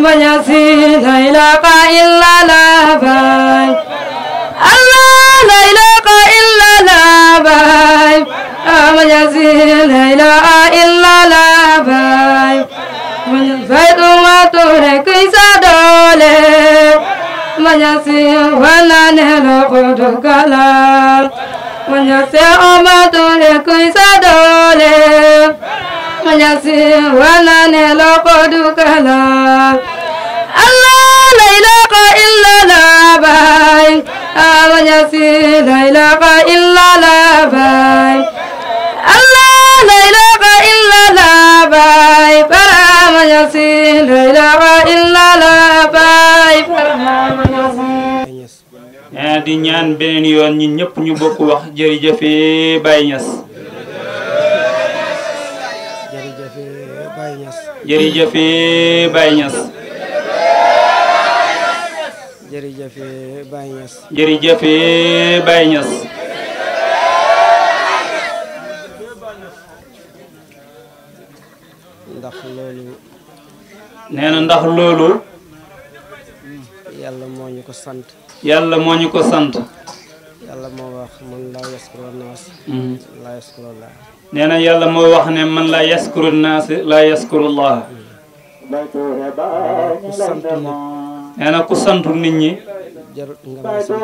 Manyasi la ilaha illa la bay Allah la ilaha illa la bay Manyasi la ilaha illa la bay Manyasi wa tore kaisa dole Manyasi wana ne lo kodukala Manyasi oma tore kaisa dole Manyasi wana ne lo kodukala Allah la ilaha illa la bay Manyasi la ilaha illa la bay Allah la ilaha illa la bay para Manyasi la ilaha illa la bay para Manyasi di ñaan beneen yoon ñun ñëpp ñu bokk wax jërëjëf Baye Niass jërëjëf Baye Niass jërëjëf Baye Niass jërëjëf Baye Niass ndax loolu nee na ndax loolu yàlla moo ñu ko sant yàlla moo ñu ko sant yàlla moo wax man laa yaskuru naas laa yaskuru llah nee na yàlla moo wax ne man laa yaskuru naas laa yaskuru llah ku sant nit nee na ku santu nit ñi jarut nga may sant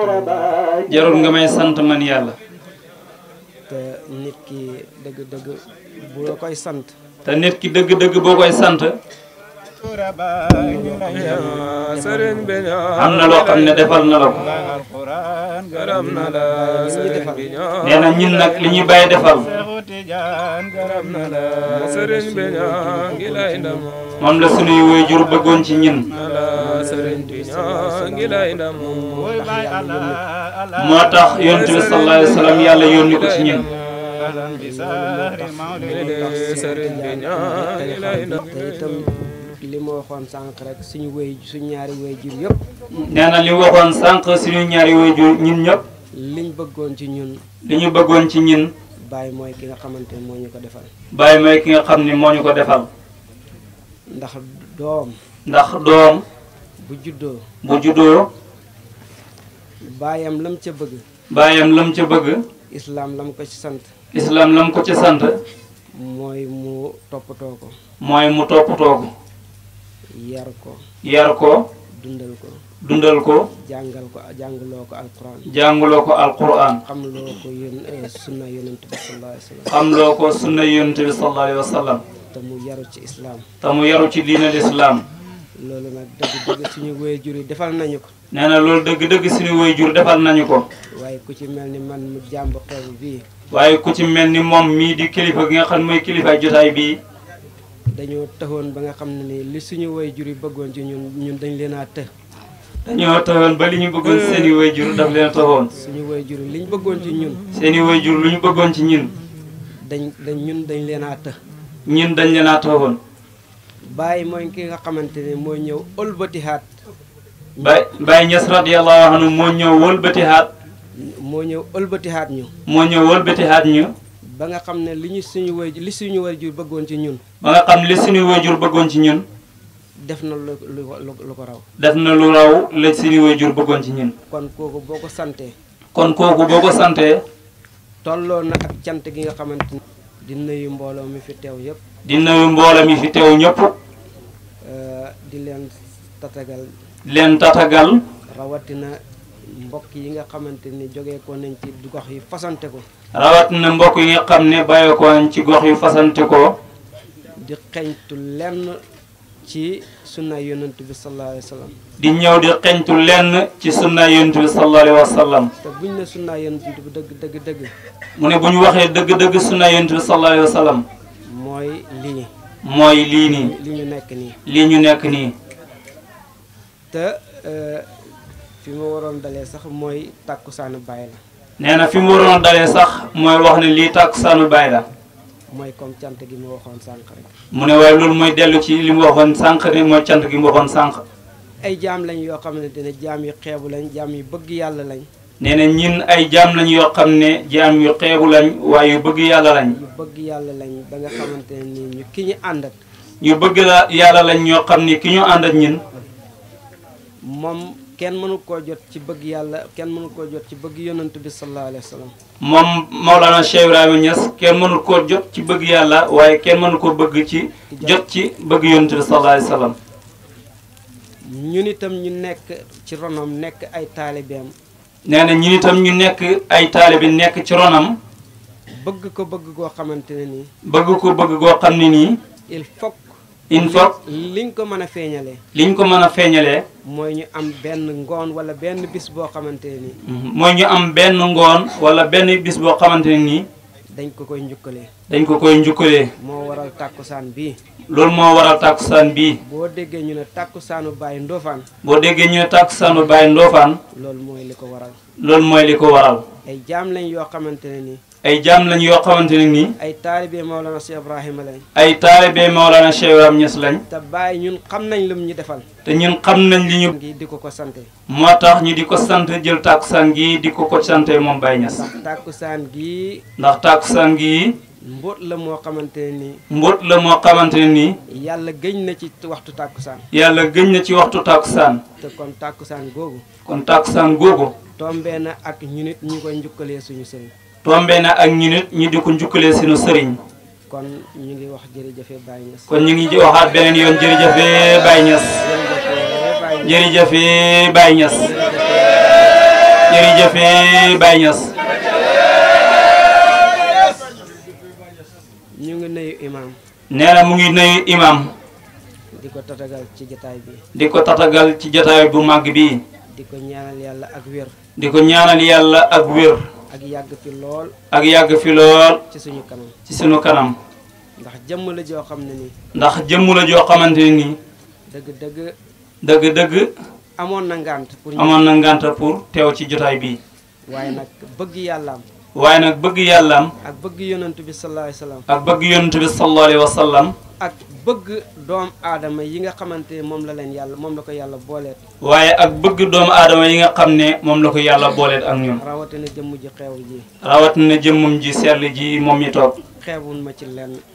jarul nga may sant man yàlla te nit ki dëgg-dëgg bu la koy sant te nit ki dëgg-dëgg boo koy sant am na loo xam ne defal na la ko nee na ñun nag li ñuy bàyyi defal moom la sunuy waajur bëggoon ci ñun moo tax yonent bi sallallahu alayhi wa sallam yàlla yónni ko ci ñun li ma waxoon sànq rek suñu ñaari waajur yëpp nee na li waxoon sànq suñu ñaari waajur ñun ñëpp liñ bëggoon ci ñun li ñu bëggoon ci ñun Baye mooy ki nga xamante ne moo ñu ko defal Baye mooy ki nga xam ne moo ñu ko defal ndax doom bu juddoo baayam lam ca bëgg islaam lam ko ci sant mooy mu toppatoo ko yar ko dundal ko jàngaloo ko alquran xamloo ko sunna yonent bi sallallahu alayhi wa sallam te mu yaru ci diina lislaam loolu nag dëgg-dëgg suñu waajur yi defal nañu ko nee na loolu dëgg-dëgg suñu waajur defal nañu ko waaye ku ci mel ni man mu jàmb xew bii waaye ku ci mel ni moom mii di kilifa gi nga xam ne mooy kilifaay jotaay bii dañoo taxoon ba nga xam ne ni li suñu waajur yi bëggoon ci ñun dañ leen a të dañoo taxoon ba li ñu bëggoon seeni waajur daf leen taxoon suñu waajur li ñu bëggoon ci ñun seeni waajur lu ñu bëggoon ci ñun dañ leen a të ñun dañ leen a taxoon Baye mooy ki nga xamante ne moo ñëw ëlbatihaat Baye Niass radiyallahu anhu moo ñëw wëlbatihaat ñu ba nga xam ne li suñu waajur bëggoon ci ñun ba nga xam li suñu waajur bëggoon ci ñun def na lu ko raw la suñu waajur bëggoon ci ñun kon kooku boo ko santee tolloo na ak cant gi nga xamante ne di nuyu mbooloo mi fi teew yëpp di leen tatagal rawatina mbokk yi nga xamante ni jógee ko nañ ci gox yi fasante ko rawatina mbokk yi nga xam ne bàyyee ko nañ ci gox yu fasante ko di xeñtu lenn ci sunna yonent bi sallallahu alayhi wa sallam di ñëw di xeñtu lenn ci sunna yonent bi sallallahu alayhi wa sallam te buñ ne sunna yonent bi dëgg mu ne bu ñu waxee dëgg sunna yonent bi sallallahu alayhi wa sallam mooy lii nii lii ñu nekk nii te fi mu waroon dalee sax mooy tàkkusaanu Baay la nee na fi mu waroon dalee sax mooy wax ne lii tàkkusaanu Baay la mooy comme cant gi mu waxoon sànq rek mu ne waaye loolu mooy dellu ci li mu waxoon sànq ne mooy cant gi mu waxoon sànq ay jaam lañ yoo xamante ne jaam yu xeebu lañ jaam yu bëgg yàlla lañ nee na ñin ay jaam lañ yoo xam ne jaam yu xeebu lañ waaye yu bëgg yàlla lañ ba nga xamante ne nii ñu ki ñu àndat ñu bëgg la yàlla lañ ñoo xam ni ki ñu ànd ak ñin moom kenn mënu koo jot ci bëgg yàlla kenn mënu koo jot ci bëgg yonent bi sallallahu alayhi wa sallam moom Maulana Cheikh Ibrahima Niass kenn mënu koo jot ci bëgg yàlla waaye kenn mënu ko bëgg ci jot ci bëgg yonent bi sallallahu alayhi wa sallam ñun itam ñu nekk ci ronom nekk ay taalibeem nee na ñun itam ñu nekk ay taalibe nekk ci ronam bëgg ko bëgg goo xamante ne nii bëgg ko bëgg goo xam ne nii il faut liñ ko mën a feeñalee liñ ko mën a feeñalee mooy ñu am benn ngoon wala benn bis boo xamante ne nii mooy ñu am benn ngoon wala benn bis boo xamante ne nii dañ ko koy njukkalee moo waral tàkkusaan bii loolu moo waral tàkkusaan bii boo déggee ñu ne tàkkusaanu Baye Ndofane loolu mooy li ko waral ay jaam lañ yoo xamante ne nii ay taalibe Maolana Cheikh Ibrahima lañ ay taalibe Maolana Cheikh Ibrahima Niass lañ te Baye ñun xam nañ lim ñu defal te ñun xam nañ li ñu di ko sante moo tax ñu di ko sant jël tàkkusaan gi di ko sante moom Baye Niass ndax tàkkusaan gi mbóot la moo xamante ne nii yàlla gëñ na ci waxtu tàkkusaan te kon tàkkusaan googu tombee na ak ñu nit ñu koy njukkalee suñu sëriñ ñu di ko njukkalee suñu sëriñ kon ñu ngi wax jërëjëfe Baye Niass kon ñu ngi waxaat beneen yoon jërëjëfe Baye Niass jërëjëfe Baye Niass jërëjëfe Baye Niass ñu ngi nuyu imam nee na mu ngi nuyu imam di ko tatagal ci jotaay bu màgg bi di ko ñaanal yàlla ak wér ak yàgg fi lool ci suñu kanam ndax jëmm la joo xam ne nii dëgg amoon na ngànt pour teew ci jotaay bi waaye nag bëgg yàllaam ak bëgg yonent bi sallallahu alayhi wa sallam ak bëgg doomu aadama yi nga xamante ne moom la ko yàlla booleet waaye ak bëgg doomu aadama yi nga xam ne moom la ko yàlla booleet ak ñun rawatina jëmm ji rawatina jëmmum ji sell ji moom mi toog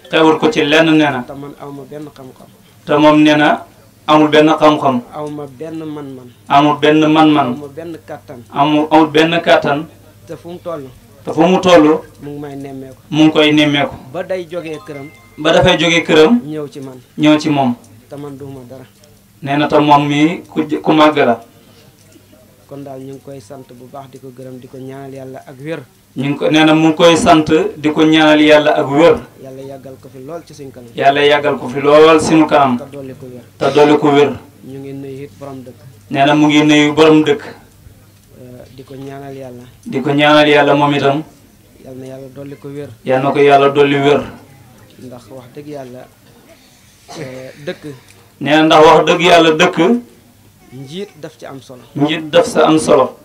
xeebul ko ci lenn nee na te man awma benn xam-xam te moom nee na amul benn xam-xam awma benn man-man amul benn kàttan te fu mu toll mu ngi koy nemmeeku ba day jógee këram dafay jógee këram ñëw ci moom te man duuma dara nee na te moom mi ku màgg la kon daal ñu ngi koy sant bu baax di ko gërëm di ko ñaanal yàlla ak wér nee na mu ngi koy sant di ko ñaanal yàlla ak wér yàlla yàggal ko fi lool ci suñu kanam te dolli ko wér ñu ngi nuyu it borom dëkk nee na mu ngi nuyu borom dëkk di ko ñaanal yàlla moom itam yal na yàlla dolli ko wér yal na ko yàlla dolli wér ndax wax dëgg yàlla dëkk nee na ndax wax dëgg yàlla dëkk njiit daf ci am solo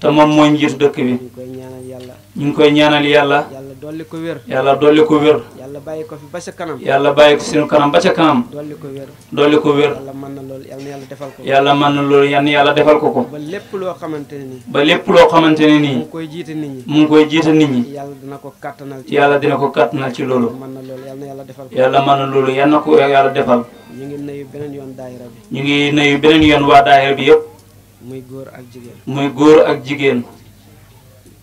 te moom mooy njiit dëkk bi ñu ngi koy ñaanal yàlla yàlla dolli ko wér yàlla bàyyi ko fi ba ca kanam suñu kanam ba ca kanam dolli ko wér yàlla mën na loolu yàlla na yàlla defal ko ko ba lépp loo xamante ne nii mu ngi koy jiite nit ñi yàlla dina ko kàttanal ci loolu mën na loolu yàlla na yàlla defal ko yàlla mën na loolu yàlla na ko yàlla defal ñu ngi nuyu beneen yoon daayira bi ñu ngi nuyu beneen yoon waa daayira bi yëpp muy góor ak jigéen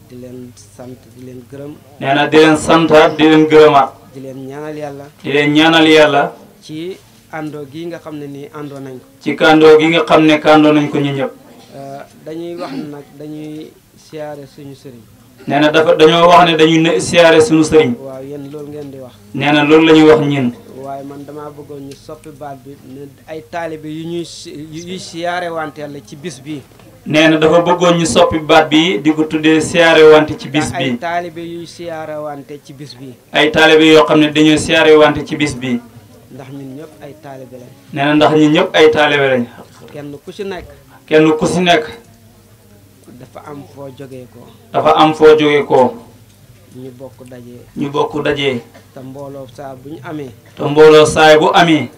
di leen sant di leen gërëm nee na di leen santaat di leen gërëmaat di leen ñaanal yàlla ci àndoo gi nga xam ne nii àndoo nañ ko ci kàndoo gi nga xam ne kàndoo nañ ko ñu ñëpp dañuy wax ne nag dañuy siyaare suñu sëriñ nee na dañoo wax ne dañuy siyaare suñu sëriñ waaw yéen loolu ngeen di wax nee na loolu la ñuy wax ñin waaye man damaa bëggoon ñu soppi baat bi ne ay taalibe yuy siyaare wante yàlla ci bis bi nee na dafa bëggoon ñu soppi baat bi di ko tuddee siyaare wante ci bis bi ay taalibe yuy siyaare wante ci bis bi ay taalibe yoo xam ne dañoo siyaare wante ci bis bi ndax ñun ñëpp ay taalibe lañ nee na ndax ñun ñëpp ay taalibe lañ kenn ku si nekk dafa am foo jógee ko ñu bokk dajee te mbooloo saa bu amee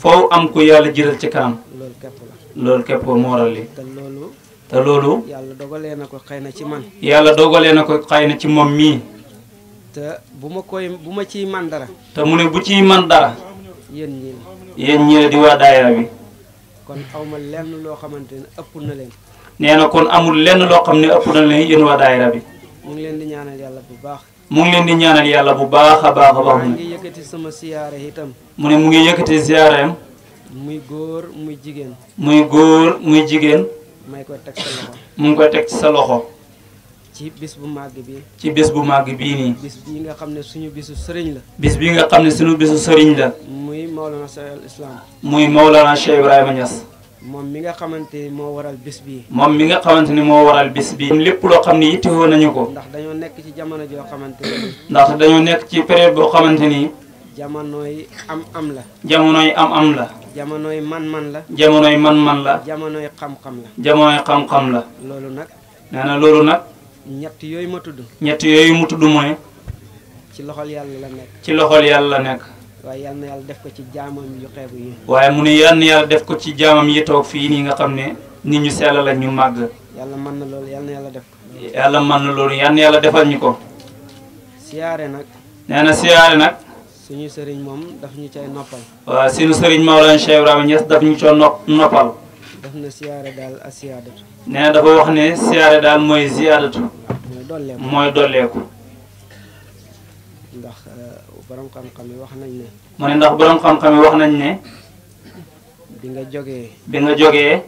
faw am ku yàlla jiital ci kanam loolu képp moo waral li te loolu yàlla dogalee na ko xëy na ci man ci moom mii te bu ma ciy man dara. te mu ne bu ciy man dara. yéen ñii la. yéen ñii la di waa daayira bi. kon awma lenn loo xamante ne ëpp na leen. nee na kon amul lenn loo xam ne ëpp na leen yéen waa daayira bi. mu ngi leen di ñaanal yàlla bu baax. mu ngi leen di ñaanal yàlla bu baax a baax a baax. mu ngi yëkkati sama siyaare itam. mu ne mu ngi yëkkati siyaareem. muy góor muy jigéen. muy góor muy jigéen. may koy teg sa loxo. mu ngi koy teg ci sa loxo. ci bis bu màgg bi. ci bis bu màgg bii nii. bis bii nga xam ne suñu bisu sëriñ la. bis bii nga xam ne suñu bisu sëriñ la. muy Mawlana Cheikh al Islam. muy Mawlana Cheikh Ibrahima Niass. moom mi nga xamante ni moo waral bis bii. moom mi nga xamante ni moo waral bis bii. lépp loo xam ni yittewoo nañu ko. ndax dañoo nekk ci jamono joo xamante ni. ndax dañoo nekk ci période boo xamante ni. jamonoy am la. jamonoy am la. jamonoy man-man la. jamonoy man-man la. jamonoy xam-xam la. jamonoy xam-xam la. loolu nag. nee na loolu nag. ñett yooyu ma tudd. ñett yooyu mu tudd mooy. ci loxol yàlla la nekk. ci loxol yàlla la nekk. waaye yal na yàlla def ko ci jaamam yu xeebu yi. waaye mu ne yal na yàlla def ko ci jaamam yi toog fii nii nga xam ne nit ñu sell la ñu màgg. yàlla mën na loolu yal na yàlla def ko. yàlla mën na loolu yal na yàlla defal ñu ko. siyaare nag. nee na siyaare nag. suñu sëriñ moom daf ñu cay noppal. waaw suñu sëriñ Mawlana Cheikh Ibrahima Niass daf ñu coo noppal. daf na siyaare daal ak siyaadatu. nee na dafa wax ne siyaare daal mooy ziyaadatu. mooy dolleeku mooy dolleeku. ndax borom xam-xam yi wax nañ ne. mu ne ndax borom xam-xam yi wax nañ ne. bi nga jógee. bi nga jógee.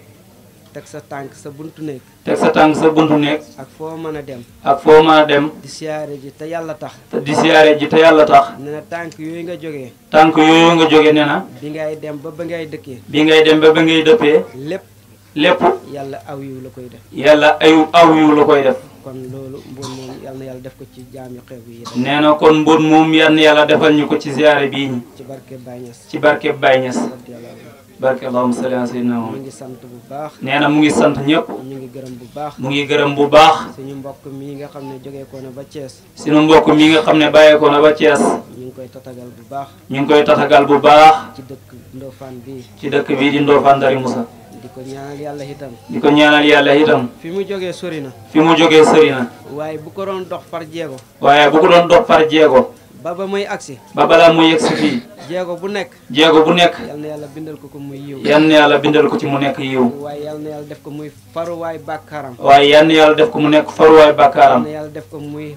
teg sa tànk sa buntu néeg. teg sa tànk sa buntu néeg. ak foo mën a dem. ak foo mën a dem. di siyaare ji te yàlla tax. di siyaare ji te yàlla tax. nee na tànk yooyu nga jógee. tànk yooyu nga jógee nee na. bi ngay dem ba ngay dëkkee. bi ngay dem ba ngay dëppee. lépp. yàlla aw yiw la koy def. yàlla aw yiw la koy def. kon loolu mbóot moom yal na yàlla def ko ci jaam yu xeebu yi. nee na kon mbóot moom yal na yàlla defal ñu ko ci ziyaare bii ñi. ci barke Baye Niass. ci barke Baye Niass. barke allahumma salli ala sayyidina mu Muhammad. ngi sant bu baax. nee na mu ngi sant ñëpp. ñu ngi gërëm bu baax. mu ngi gërëm bu baax. suñu mbokk mii nga xam ne jógee ko na ba Thiès. suñu mbokk mii nga xam ne bàyyeekoo na ba Thiès. ñu ngi koy tatagal bu baax. ñu ngi koy tatagal bu baax. ci dëkk Ndofane bii. ci dëkk bii di Ndofane Dari Moussa. di ko ñaanal yàlla itam. di ko ñaanal yàlla itam. fi mu jógee sori na. fi mu jógee sori na. waaye bu ko doon dox par jéego. waaye bu ko doon dox par jéego. ba muy agsi. ba balaa muy yegsi fii. jéego bu nekk. jéego bu nekk. yal na yàlla bindal ko muy yiw. yal na yàlla bindal ko ci mu nekk yiw. waaye yal na yàlla def ko muy faruwaay bàkkaaram. waaye yal na yàlla def ko mu nekk faruwaay bàkkaaram. yal na yàlla def ko muy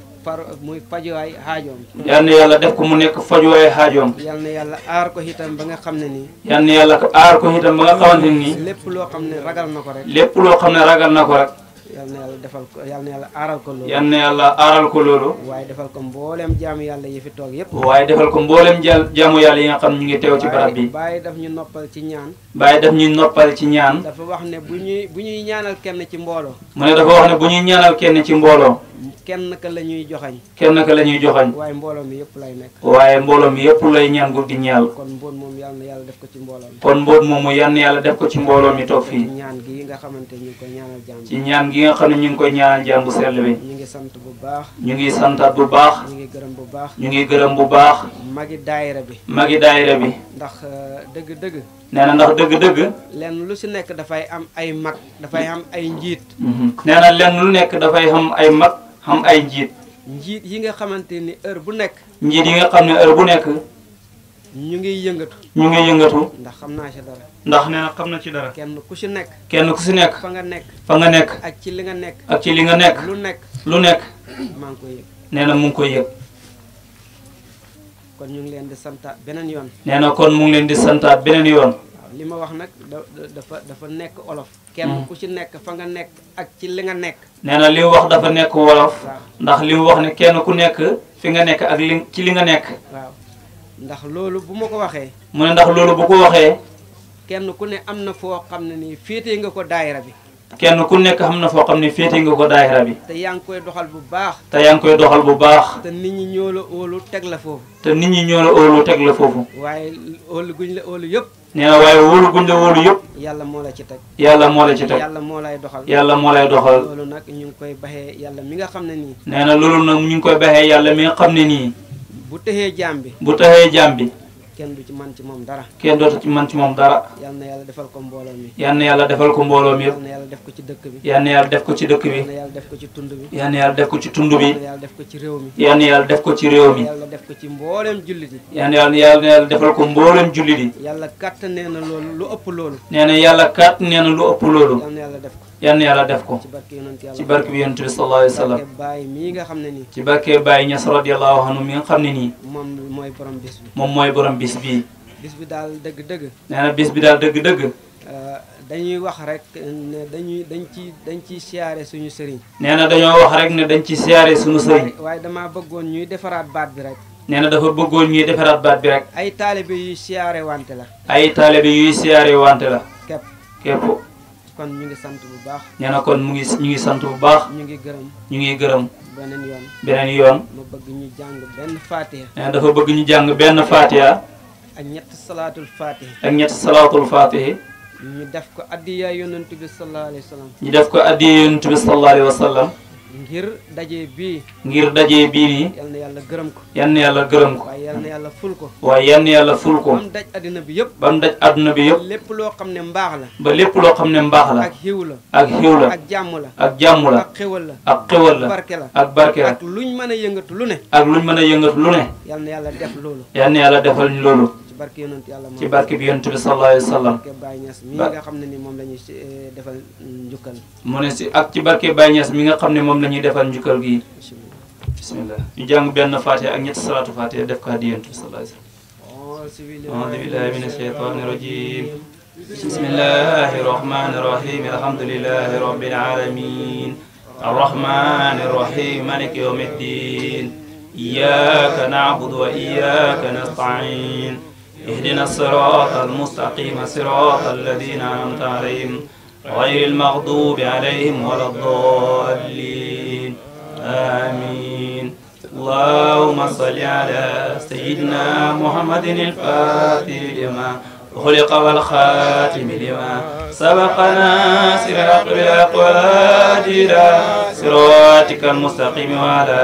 fajuwaay xaajoom. yal na yàlla def ko mu nekk fajuwaay xaajoom. yal na yàlla aar ko itam ba nga xam ne nii. yal na yàlla aar ko itam ba nga xamante ni. lépp loo xam ne ragal na ko rek. lépp loo xam ne ragal na ko rek. yal na yàlla defal ko yal na yàlla aaral ko loolu. yal na yàlla aaral ko loolu. waaye defal ko mboolem jaamu yàlla yi fi toog yépp. waaye defal ko mboolem jaamu yàlla yi nga xam ñu ngi teew ci barab bi. Baye daf ñu noppal ci ñaan. Baye daf ñuy noppal ci ñaan. dafa wax ne bu ñuy ñaanal kenn ci mbooloo. mu ne dafa wax ne bu ñuy ñaanal kenn ci mbooloo. kenn ka la ñuy joxañ. kenn ka la ñuy joxañ. waaye mbooloo mi yëpp lay nekk. waaye mbooloo mi yëpp lay ñaan gu di ñaal. kon mboot moom yal na yàlla def ko ci mbooloo mi. kon mboot moomu yal na yàlla def ko ci mbooloo mi toog fii. ci ñaan gi nga xamante ñu ngi koy ñaanal jàmm. ci ñaan gi nga xam ne ñu ngi koy ñaanal jàmm bu sell bi. ñu ngi sant bu baax. ñu ngi santaat bu baax. ñu ngi gërëm bu baax. ñu ngi gërëm bu baax. magi daayira bi. magi daayira bi. ndax dëgg-dëgg. nee na ndax dëgg-dëgg. lenn lu si nekk dafay am ay mag dafay am ay njiit. nee na lenn lu nekk dafay xam ay mag xam ay njiit. njiit yi nga xamante ni heure bu nekk. njiit yi nga xam ne heure bu nekk. ñu ngi yëngatu. ñu ngi yëngatu. ndax xam naa ci dara. ndax nee na xam na ci dara. kenn ku si nekk. kenn ku si nekk. fa nga nekk. fa nga nekk. ak ci li nga nekk. ak ci li nga nekk. lu nekk. lu nekk. maa ngi koy yëg. nee na mu ngi koy yëg. kon ñu ngi leen di santaat beneen yoon. nee na kon mu ngi leen di santaat beneen yoon. li ma wax nag dafa nekk olof. kenn ku ci nekk fa nga nekk ak ci li nga nekk. nee na li mu wax dafa nekk wolof. ndax li mu wax ne kenn ku nekk fi nga nekk ak ci li nga nekk. waaw ndax loolu bu ma ko waxee. mu ne ndax loolu bu ko waxee. kenn ku ne am na foo xam ne nii féetee nga ko daayira bi. kenn ku nekk xam na foo xam ne féete nga ko daayira bi. te yaa ngi koy doxal bu baax. te yaa ngi koy doxal bu baax. te nit ñi ñoo la óolu teg la foofu. te nit ñi ñoo la óolu teg la foofu. waaye óolu guñ la óolu yëpp. nee na waaye wóolu guñ la wóolu yëpp. yàlla moo la ci teg. yàlla moo la ci teg. yàlla moo lay doxal. yàlla moo lay doxal. loolu nag ñu ngi koy baxee yàlla mi nga xam ne nii. nee na loolu nag ñu ngi koy baxee yàlla mi nga xam ne nii. bu tëxee jaam bi. bu taxee jaam bi. kenn du ci man ci moom dara. kenn dootu ci man ci moom dara. yal na yàlla defal ko mbooloo mi. yal na yàlla defal ko mbooloo mi yëpp. yal na yàlla def ko ci dëkk bi. yal na yàlla def ko ci dëkk bi. yal na yàlla def ko ci tund bi. yal na yàlla def ko ci tund bi. yal na yàlla def ko ci réew mi. yal na yàlla def ko ci réew mi. yàlla def ko ci mboolem jullit yi. yal na yàlla defal ko mboolem jullit yi. yàlla kàtt nee na loolu lu ëpp loolu. nee na yàlla kàtt nee na lu ëpp loolu. yal na yàlla def ko. yal na yàlla def ko. ci barke yonent yàlla. ci barke bi yonent bi sallallahu alayhi wa sallam. ci barke Baay mii nga xam ne nii. ci barke Baay Ñas radiyallahu anhu mi nga xam ne nii. moom mooy borom bis bi. moom mooy borom bis bii. bis bi daal dëgg-dëgg. nee na bis bi daal dëgg-dëgg. dañuy wax rek ne dañ ciy siyaare suñu sëriñ. nee na dañoo wax rek ne dañ ci siyaare suñu sëriñ. waaye damaa bëggoon ñuy defaraat baat bi rek. nee na dafa bëggoon ñuy defaraat baat bi rek. ay taalibe yuy siyaare wante la. ay taalibe yuy siyaare wante la. képp. kon ñu ngi sant bu baax. nee na kon ñu ngi sant bu baax. ñu ngi gërëm. ñu ngi gërëm. beneen yoon. ma bëgg ñu jàng benn Fatiha. nee na dafa bëgg ñu jàng benn Fatiha. ak ñetti salaatul Fatiha. ak ñetti salaatul Fatiha. ñu def ko addiya yonent bi sallallahu alayhi wa sallam. ñu def ko addiya yonent bi sallallahu alayhi wa sallam. ngir daje bii. ngir daje bii nii. yal na yàlla gërëm ko. yal na yàlla gërëm ko. waaye yal na yàlla ful ko. waaye yal na yàlla ful ko. ba mu daj addina bi yëpp. ba mu daj adduna bi yëpp. lépp loo xam ne mbaax la. ba lépp loo xam ne mbaax la. ak xiw la. ak xiw la. ak jàmm la. ak jàmm la. ak xewal la. ak xewal la. barke la. ak barke la. ak luñ mën a yëngatu lu ne. ak luñ mën a yëngatu lu ne. yal na yàlla def loolu. yal na yàlla defal ñu loolu. ci barke yonent yàlla moom. ci barke bi yonent bi sallallahu alayhi wa sallam. barke Baye Niass mi nga xam ne ni moom la ñuy defal njukkal. mu ne si ak ci barke Baye Niass mi nga xam ne moom la ñuy defal njukkal gi. bismillah ñu jàng benn Fatiha ak ñetti salaatu Fatiha def ko hadiya yonent bi sallallahu alayhi wa sallam. a'uuzu billahi mina shaytaani rajiim. bismillahi rahmaani rahiim. alhamdulillahi rabbil aalamiin. arrahmaani rahiim. maaliki yawmi ddiin. iyyaaka na'budu wa iyyaaka nasta'iin. ihdina siraata al-mustaqiima siraata allaziina an'amta alayhim ghayril maghduubi alayhim wa lad-daalliin. آمين. اللهم صل على سيدنا محمد الفاتح لما خلق والخاتم لما سبق ناصر الحق والهادي إلى صراطك المستقيم وعلى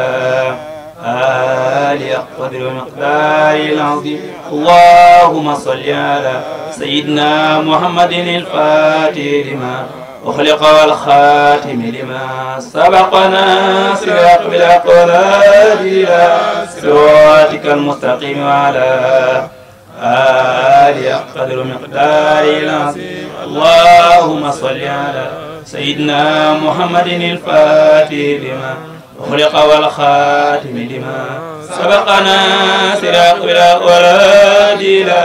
آله قدر ومقداره العظيم. اللهم صل على سيدنا محمد الفاتح لما وخلق والخاتم لما سبق ناصر الحق والهادي إلى صراطك المستقيم وعلى آله قدر ومقداره العظيم. اللهم صل على سيدنا محمد الفاتح لما وخلق والخاتم لما سبق ناصر الحق والهادي إلى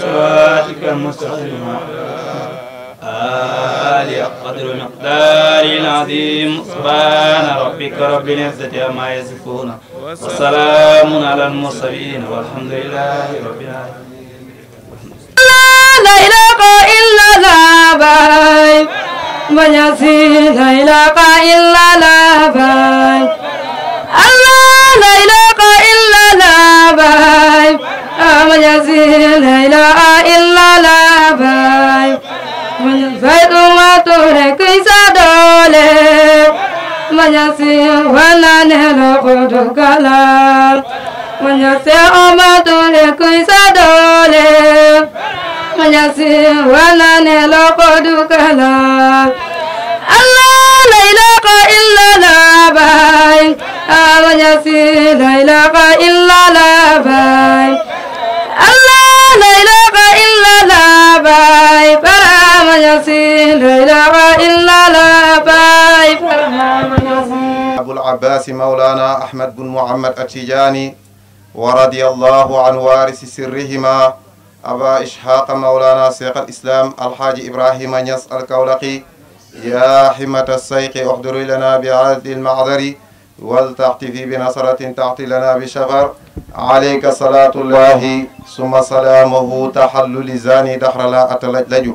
صراطك المستقيم آله قدر مقدار العظيم. سبحان ربك رب العزة عما يصفون وسلام على المرسلين والحمد لله رب العالمين. لا إله إلا الله من يسير لا إله إلا الله الله لا إله إلا الله من يسير لا إله إلا الله من فيد ما ترك سدوله من يسير ولا نلقد كلام من يسير ما ترك سدوله من يسير ولا نلقد كلام الله لا إله إلا الله من يسير لا إله إلا الله الله لا إله إلا الله من يسير لا إله إلا الله. أبو العباس مولانا أحمد بن محمد التجاني ورضي الله عن وارث سرهما أبا إسحاق مولانا شيخ الإسلام الحاج إبراهيم نياس الكولقي. يا حمة السيق احضري لنا بهذا المعذر ولتعطفي بنصرة تعطي لنا بشفر. عليك صلاة الله ثم سلامه تحل لساني دحر لا أتلجلج.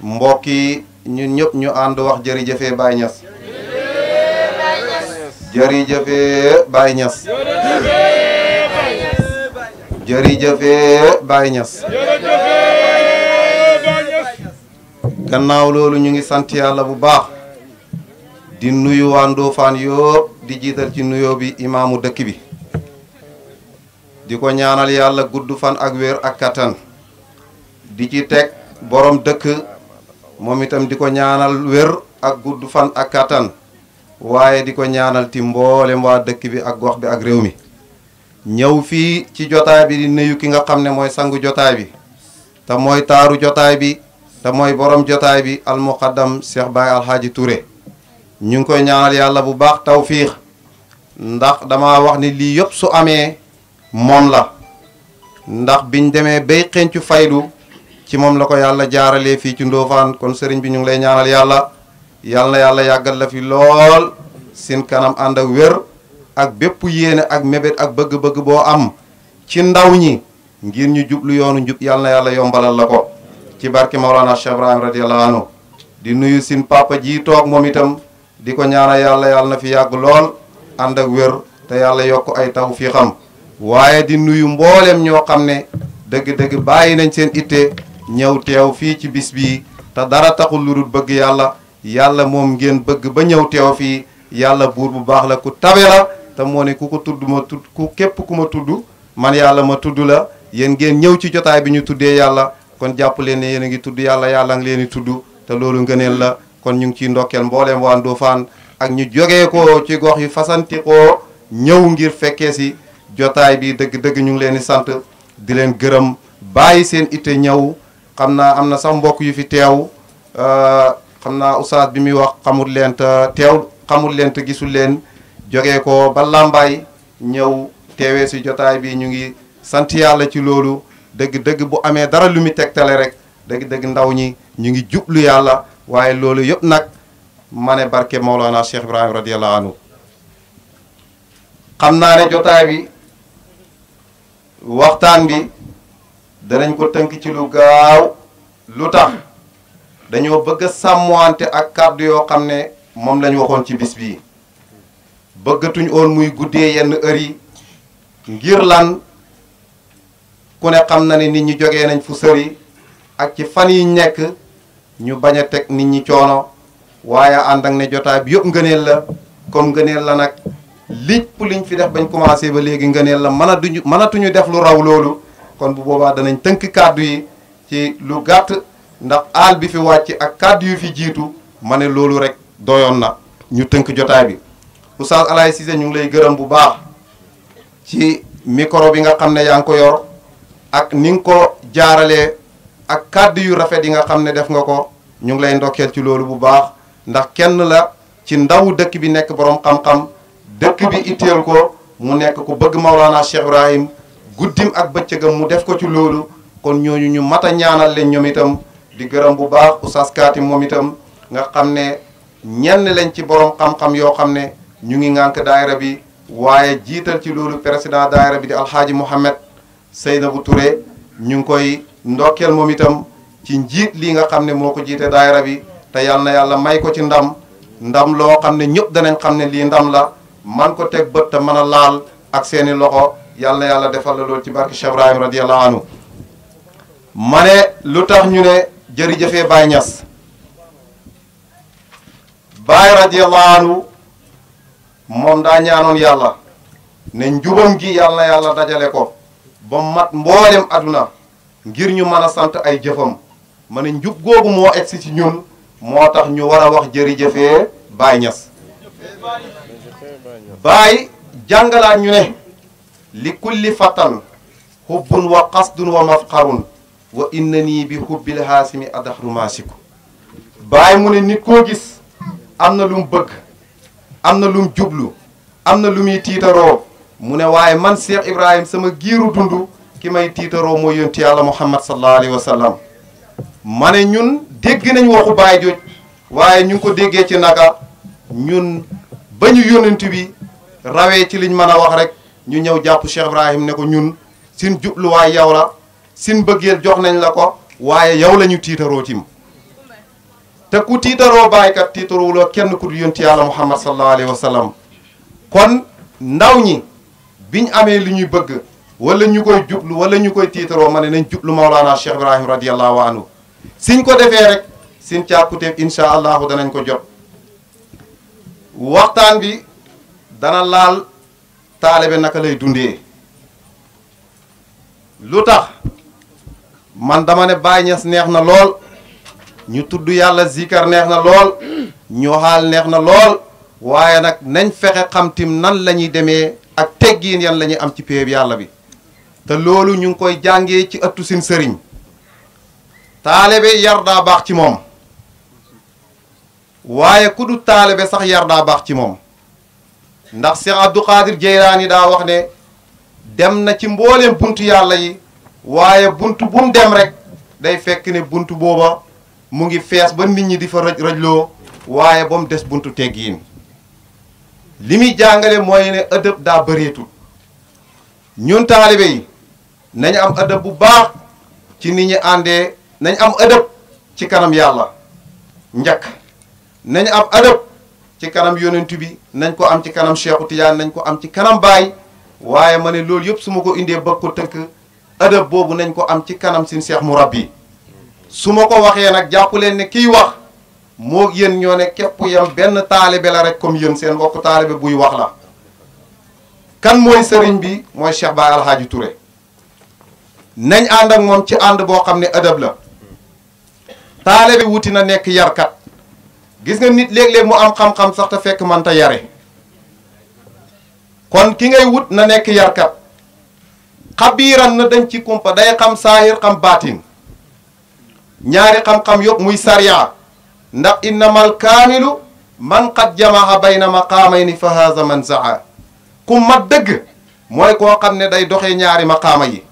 mbokki ñun ñëpp ñu ànd wax jërëjëfe Baye Niass. jërëjëfe Baye Niass. jërëjëfe Baye Niass. gannaaw loolu ñu ngi sant yàlla bu baax di nuyu waa Ndofane yëpp di jiital ci nuyoo bi imaamu dëkk bi. di ko ñaanal yàlla gudd fan ak wér ak kattan di ci teg borom dëkk moom itam di ko ñaanal wér ak gudd fan ak kattan waaye di ko ñaanal ti mboolem waa dëkk bi ak gox bi ak réew mi ñëw fii ci jotaay bi di nuyu ki nga xam ne mooy sangu jotaay bi te mooy taaru jotaay bi te mooy borom jotaay bi almuqaddam Cheikh Baye Alhaaji Touré ñu ngi koy ñaanal yàlla bu baax tawfiix ndax dama wax ni lii yëpp su amee moom la ndax biñ demee bay xencu faydu ci moom la ko yàlla jaaralee fii ci Ndofane kon sëriñ bi ñu ngi lay ñaanal yàlla na yàlla yàggal la fi lool seen kanam ànd ak wér ak bépp yéene ak mébét ak bëgg-bëgg boo am ci ndaw ñi ngir ñu jublu yoonu njub yàlla na yàlla yombalal la ko ci barke Maolana Cheikh Ibrahim radiyallahu anhu di nuyu sin papa ji toog moom itam di ko ñaanal yàlla na fi yàgg lool ànd ak wér te yàlla yokk ay taw fii xam waaye di nuyu mboolem ñoo xam ne dëgg-dëgg bàyyi nañ seen itte ñëw teew fii ci bis bii te dara taxul lu dul bëgg yàlla moom ngeen bëgg ba ñëw teew fii yàlla buur bu baax la ku tabe la te moo ne ku ko tudd ma tudd ku képp ku ma tudd man yàlla ma tudd la yéen ngeen ñëw ci jotaay bi ñu tuddee yàlla kon jàpp leen ne yéen a ngi tudd yàlla ngi leen di tudd te loolu ngëneel la kon ñu ngi ciy ndokkeel mbooleem waa Ndofane ak ñu jógee ko ci gox yi fasanti koo ñëw ngir fekkee si jotaay bi dëgg-dëgg ñu ngi leen di sant di leen gërëm bàyyi seen itte ñëw xam naa am na sax mbokk yu fi teew xam naa oustaz bi muy wax xamul leen te xamul leen te gisul leen jógee ko ba Lambaay ñëw teewee si jotaay bi ñu ngi sant yàlla ci loolu dëgg-dëgg bu amee dara lu muy tegtale rek dëgg-dëgg ndaw ñi ñu ngi jublu yàlla waaye loolu yëpp nag ma ne barke Maolana Cheikh Ibrahim radiyallahu anhu xam naa ne jotaay bi waxtaan bi danañ ko tënk ci lu gaaw lu tax dañoo bëgg a sàmmwante ak kàddu yoo xam ne moom lañ waxoon ci bis bii bëggatuñ oon muy guddee yenn heure yi ngir lan ku ne xam na ne nit ñi jógee nañ fu sëri ak ci fan yi nekk ñu bañ a teg nit ñi coono waaye ànd ak ne jotaay bi yëpp ngëneel la comme ngëneel la nag lépp liñ fi def bañ commencé ba léegi ngëneel la mënatuñu def lu raw loolu kon bu boobaa danañ tënk kàddu yi ci lu gàtt ndax aal bi fi wàcc ak kàddu yu fi jiitu ma ne loolu rek doyoon na ñu tënk jotaay bi Oustaz Alaye Cissé ñu ngi lay gërëm bu baax ci micro bi nga xam ne yaa ngi ko yor ak ni nga ko jaaralee ak kàddu yu rafet yi nga xam ne def nga ko ñu ngi lay ndokkeel ci loolu bu baax ndax kenn la ci ndawu dëkk bi nekk borom xam-xam dëkk bi itteel ko mu nekk ku bëgg Maulana Cheikh Ibrahim guddim ak bëccëgam mu def ko ci loolu kon ñooñu ñu mat a ñaanal leen ñoom itam di gërëm bu baax Oustaz Katim moom itam nga xam ne ñenn lañ ci borom xam-xam yoo xam ne ñu ngi ŋànk daayira bi waaye jiital ci loolu président daayira bi di alxaaji Mouhamed Seynabou Touré ñu ngi koy ndokkeel moom itam ci njiit lii nga xam ne moo ko jiite daayira bi te yal na yàlla may ko ci ndam loo xam ne ñëpp danañ xam ne lii ndam la man ko teg bët te mën a laal ak seeni loxo yal na yàlla defal la loolu ci barke Cheikh Ibrahim radiyallahu anhu ma ne lu tax ñu ne jërëjëfee Baye Niass Baye radiyallahu anhu moom daa ñaanoon yàlla ne njubam gi yal na yàlla dajale ko ba mat mboolem aduna ngir ñu mën a sant ay jëfam ma ne njub googu moo egsi ci ñun moo tax ñu war a wax jërëjëfee Baye Niass Baye jàngalaat ñu ne li kulli fatan hubbun wa qasdun wa mafqarun wa innanii bi hubbil haasimi adahru maasiku Baye mu ne nit koo gis am na lu mu bëgg am na lu mu jublu am na lu muy tiitaroo mu ne waaye man Cheikh Ibrahim sama giiru dund ki may tiitaroo mooy yonti yàlla Muhammad sallallahu alayhi wa sallam ma ne ñun dégg nañ waxu Baye jooj waaye ñu ngi ko déggee ci naka ñun ba ñu yonent bi rawee ci liñ mën a wax rek ñu ñëw jàpp Cheikh Ibrahim ne ko ñun sin jubluwaay yow la sin bëggeel jox nañ la ko waaye yow la ñu tiitaroo tim te ku tiitaroo baykat tiitaroowuloo kenn ku du yonti yàlla Muhammad sallallahu alayhi wa sallam kon ndaw ñi biñ amee li ñuy bëgg wala ñu koy jublu wala ñu koy tiitaroo ma ne nañ jublu Maulana Cheikh Ibrahim radiyallahu anhu siñ ko defee rek sin càkkuteef incha allahu danañ ko jot waxtaan bi dana laal taalibe naka lay dundee lu tax man dama ne Baay Ñas neex na lool ñu tudd yàlla zikar neex na lool ñu xaal neex na lool waaye nag nañ fexe xam tim nan la ñuy demee ak teggiin yan la ñuy am ci péeb yàlla bi te loolu ñu ngi koy jàngee ci ëttu sin sëriñ taalibe yar daa baax ci moom waaye ku du taalibe sax yar daa baax ci moom ndax Cheikh Abdou Qadir Jeylaani daa wax ne dem na ci mbooleem buntu yàlla yi waaye buntu bu mu dem rek day fekk ne buntu booba mu ngi fees ba nit ñi di fa rëjloo waaye ba mu des buntu teggiin li muy jàngale mooy ne ëdëb daa bëreetul ñun taalibe yi nañ am ëdëb bu baax ci nit ñi àndee nañ am ëdëb ci kanam yàlla njëkk nañ am ëdëb ci kanam yonentu bi nañ ko am ci kanam Cheikhu Tidiane nañ ko am ci kanam Baay waaye ma ne loolu yëpp su ma ko indee bëgg ko tënk ëdëb boobu nañ ko am ci kanam sin Cheikh Murabbi su ma ko waxee nag jàpp leen ne kiy wax moo yéen ñoo ne képp yam benn taalibe la rek comme yéen seen mbokk taalibe buy wax la kan mooy sëriñ bi mooy Cheikh Baye Alhaaji Touré nañ ànd ak moom ci ànd boo xam ne ëdëb la taalibe bi wuti na nekk yarkat gis nga nit léeg-léeg mu am xam-xam sax te fekk mënta yare kon ki ngay wut na nekk yarkat xabiiran na dañ ci kumpa day xam saahir xam baatin ñaari xam-xam yëpp muy sariya ndax innamal kaamilu man qad jamaha bayna maqaamayni fa haza man zaha ku mat dëgg mooy koo xam ne day doxee ñaari maqaama yi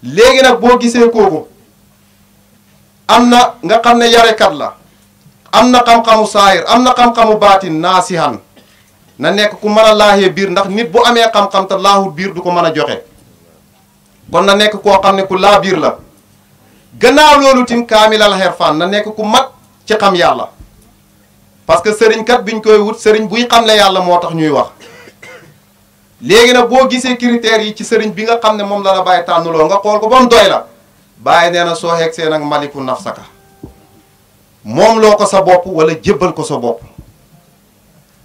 léegi nag boo gisee kooku am na nga xam ne yarekat la am na xam-xamu saahir am na xam-xamu baatin naasihan na nekk ku mën a laahee biir ndax nit bu amee xam-xam te laahut biir du ko mën a joxe kon na nekk koo xam ne ku laa biir la gannaaw loolu tim kaamilal xerfaan na nekk ku mat ci xam yàlla parce que sëriñ kat biñ koy wut sëriñ buy xam le yàlla moo tax ñuy wax léegi nag boo gisee critères yi ci sëriñ bi nga xam ne moom la la bàyyi tànnuloo nga xool ko ba mu doy la bàyyi nee na soo xeeg seen ak maliku nafsaka moom loo ko sa bopp wala jébbal ko sa bopp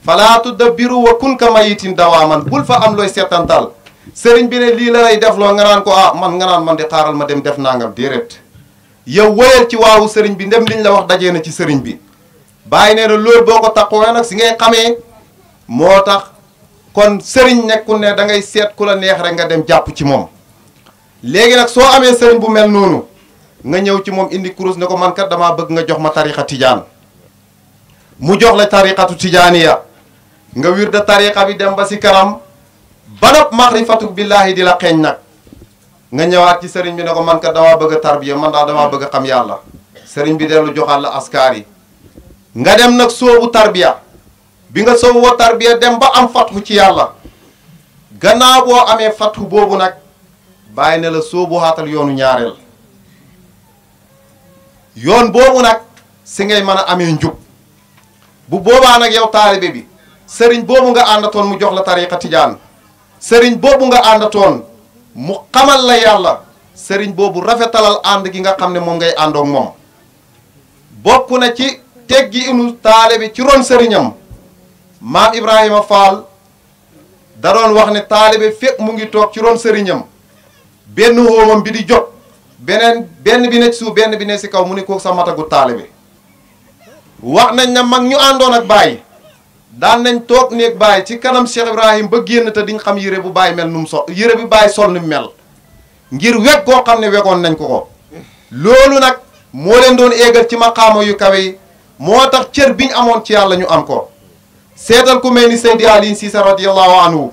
falaa tudabbiru wa kun ka mayitin dawaaman bul fa am looy seetantal sëriñ bi ne lii la lay def loo nga naan ko ah man nga naan man di xaaral ma dem def nangam déedéet yow wëyal ci waawu sëriñ bi ndem liñ la wax dajee na ci sëriñ bi bàyyi nee na loolu boo ko taxawee nag si ngay xamee moo tax kon sëriñ nekkul ne da ngay seet ku la neex rek nga dem jàpp ci moom léegi nag soo amee sëriñ bu mel noonu nga ñëw ci moom indi kurus ne ko man kat damaa bëgg nga jox ma tariqa tijaan mu jox la tariqatu tijaaniya nga wirda tariqa bi dem ba si kanam banab maxrifatu billaahi di la xeeñ nag nga ñëwaat ci sëriñ bi ne ko man kat damaa bëgg a tarbiya man daal damaa bëgg a xam yàlla sëriñ bi dellu joxaat la askaar yi nga dem nag soobu tarbiya bi nga sooboo tarbiya dem ba am fatxu ci yàlla gannaaw boo amee fatxu boobu nag bàyyi ne la soobu xaatal yoonu ñaareel yoon boobu nag si ngay mën a amee njub bu boobaa nag yow taalibe bi sëriñ boobu nga àndatoon mu jox la tariqa tijaan sëriñ boobu nga àndatoon mu xamal la yàlla sëriñ boobu rafetalal ànd gi nga xam ne moom ngay àndoog moom bokk na ci teggi inu taalibe ci ron sëriñam maam Ibrahima Fall da doon wax ne taalibe fekk mu ngi toog ci ron sëriñam benn hóomam bi di jot benn bi ne ci suuf benn bi ne si kaw mu ne ko sa matagu taalibe wax nañ na mag ñu àndoon ak Baye daan nañ toog néeg Baye ci kanam Cheikh Ibrahim ba génn te diñ xam yére bu Baye mel nu mu sol yére bi Baye sol nu mu mel ngir weg koo xam ne wegoon nañ ko loolu nag moo leen doon éegal ci maqaama yu kawe yi moo tax cër biñ amoon ci yàlla ñu am ko seetal ku mel ni Seydi Aliou Cissé radiyallahu anhu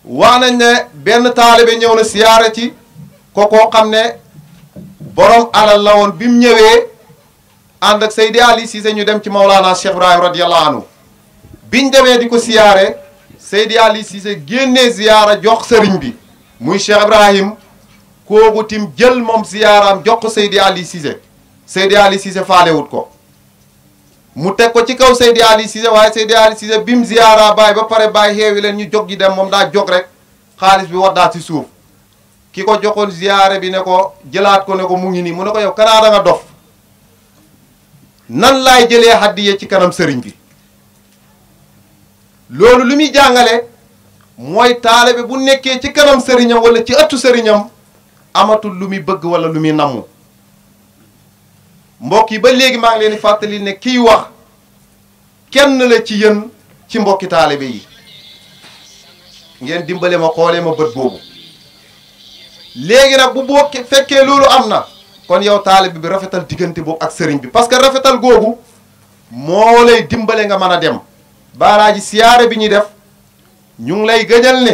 wax nañ ne benn taalibe ñëw na siyaare ci ko koo xam ne borom alal la woon bi mu ñëwee ànd ak Seydi Aliou Cissé ñu dem ci Maulana Cheikh Ibrahim radiyallahu anhu biñ demee di ko siyaare Seydi Aliou Cissé génnee ziyaara jox sëriñ bi muy Cheikh Ibrahim kooku tim jël moom ziyaaraam jox ko Seydi Aliou Cissé Seydi Aliou Cissé faalewut ko mu teg ko ci kaw Seydi Aliou Cissé waaye Seydi Aliou Cissé bi mu ziyaara Baye ba pare Baye xeewi leen ñu jog ji dem moom daa jog rek xaalis bi waddaat ci suuf ki ko joxoon ziyaare bi ne ko jëlaat ko ne ko mu ngi nii mu ne ko yow kanaa da nga dof nan laay jëlee hadiye ci kanam sëriñ bi loolu lu muy jàngale mooy taalibe bu nekkee ci kanam sëriñam wala ci ëttu sëriñam amatul lu muy bëgg wala lu muy namm mbokk yi ba léegi maa ngi leen di fàttali ne kiy wax kenn la ci yéen ci mbokki taalibe yi ngeen dimbale ma xoolee ma bët boobu léegi nag bu boo fekkee loolu am na kon yow taalibe bi rafetal diggante boobu ak sëriñ bi parce que rafetal googu moo lay dimbale nga mën a dem baaraaji siyaare bi ñuy def ñu ngi lay gëjal ne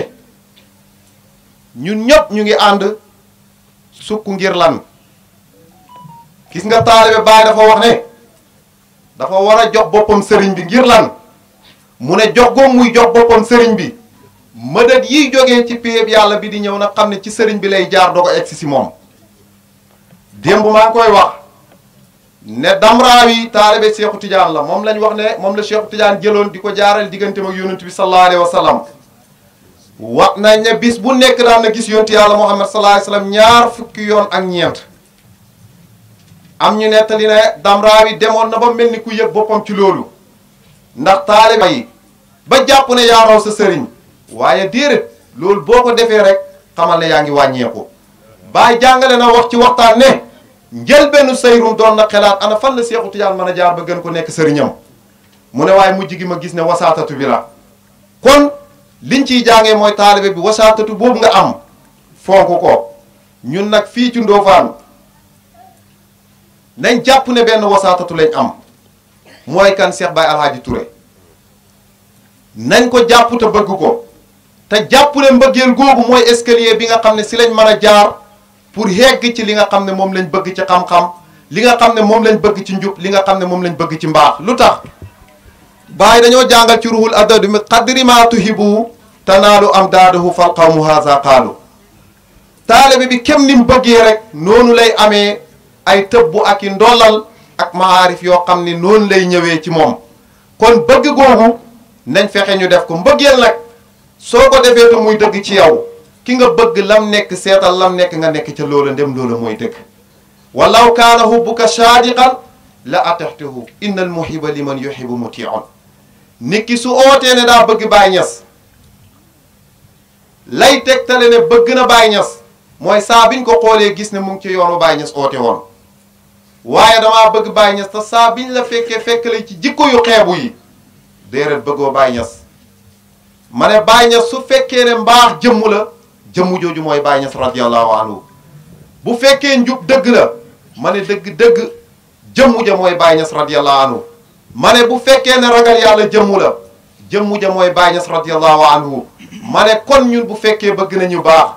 ñun ñëpp ñu ngi ànd sukk ngir lan gis nga taalibe Baay dafa wax ne dafa war a jox boppam sëriñ bi ngir lan mu ne jox goom muy jox boppam sëriñ bi mëdët yiy jógee ci péeb yàlla bi di ñëw na xam ne ci sëriñ bi lay jaar doo ko egsi si moom démb maa ngi koy wax ne Damraawi taalibe Seexu Tijaan la moom lañ wax ne moom la Seexu Tijaan jëloon di ko jaaral diggante ak yonent bi sallallahu alayhi wa sallam wax nañ ne bis bu nekk daan na gis yonent yàlla Muhammad sallallahu alayhi wa sallam ñaar fukki yoon ak ñeent am ñu nettali ne Damraawi demoon na ba mel ni ku yëg boppam ci loolu ndax taalibe yi ba jàpp ne yaa raw sa sëriñ waaye déedéet loolu boo ko defee rek xamal ne yaa ngi wàññeeku Baay jàngale na wax ci waxtaan ne njëlbeenu sayrum doon na xelaat ana fan la Seexu Tijaan mën a jaar ba gën ko nekk sëriñam mu ne waaye mujj gi ma gis ne wasaatatu bi la kon liñ ciy jàngee mooy taalibe bi wasaatatu boobu nga am fonk ko ñun nag fii ci Ndofane nañ jàpp ne benn wasaatatu lañ am mooy kan Cheikh Baye Alhaji Touré nañ ko jàpp te bëgg ko te jàpp ne mbëggeel googu mooy escalier bi nga xam ne si lañ mën a jaar pour yegg ci li nga xam ne moom lañ bëgg ci xam-xam li nga xam ne moom lañ bëgg ci njub li nga xam ne moom lañ bëgg ci mbaax lu tax Baay dañoo jàngal ci ruhul adadu mi qadri ma tuhibu tanaalu am daadahu fal qawmu haza qaalu taalibe bi kem ni mu bëggee rek noonu lay amee ay tëbbu ak i ndollal ak maarif yoo xam ne noonu lay ñëwee ci moom kon bëgg googu nañ fexe ñu def ko mbëggeel nag soo ko defee te muy dëgg ci yow ki nga bëgg lam nekk seetal lam nekk nga nekk ca loola ndem loola mooy dëgg walaw kaana hubbuka saadiqan la atextuhu inna al muhiba liman yuhibu mutiun nit ki su ootee ne daa bëgg Baay Ñas lay tegtale ne bëgg na Baay Ñas mooy saa biñ ko xoolee gis ne mu ngi ci yoonu Baay Ñas oote woon waaye damaa bëgg Baay Ñas te saa biñ la fekkee fekk la ci jikko yu xeebu yi déedéet bëggoo Baay Ñas ma ne Baay Ñas su fekkee ne mbaax jëmm la jëmm jooju mooy Baay Ñas radiyallahu anhu bu fekkee njub dëgg la ma ne dëgg jëmm ja mooy Baay Ñas radiyallahu anhu ma ne bu fekkee ne ragal yàlla jëmm la jëmm ja mooy Baay Ñas radiyallahu anhu ma ne kon ñun bu fekkee bëgg nañu baax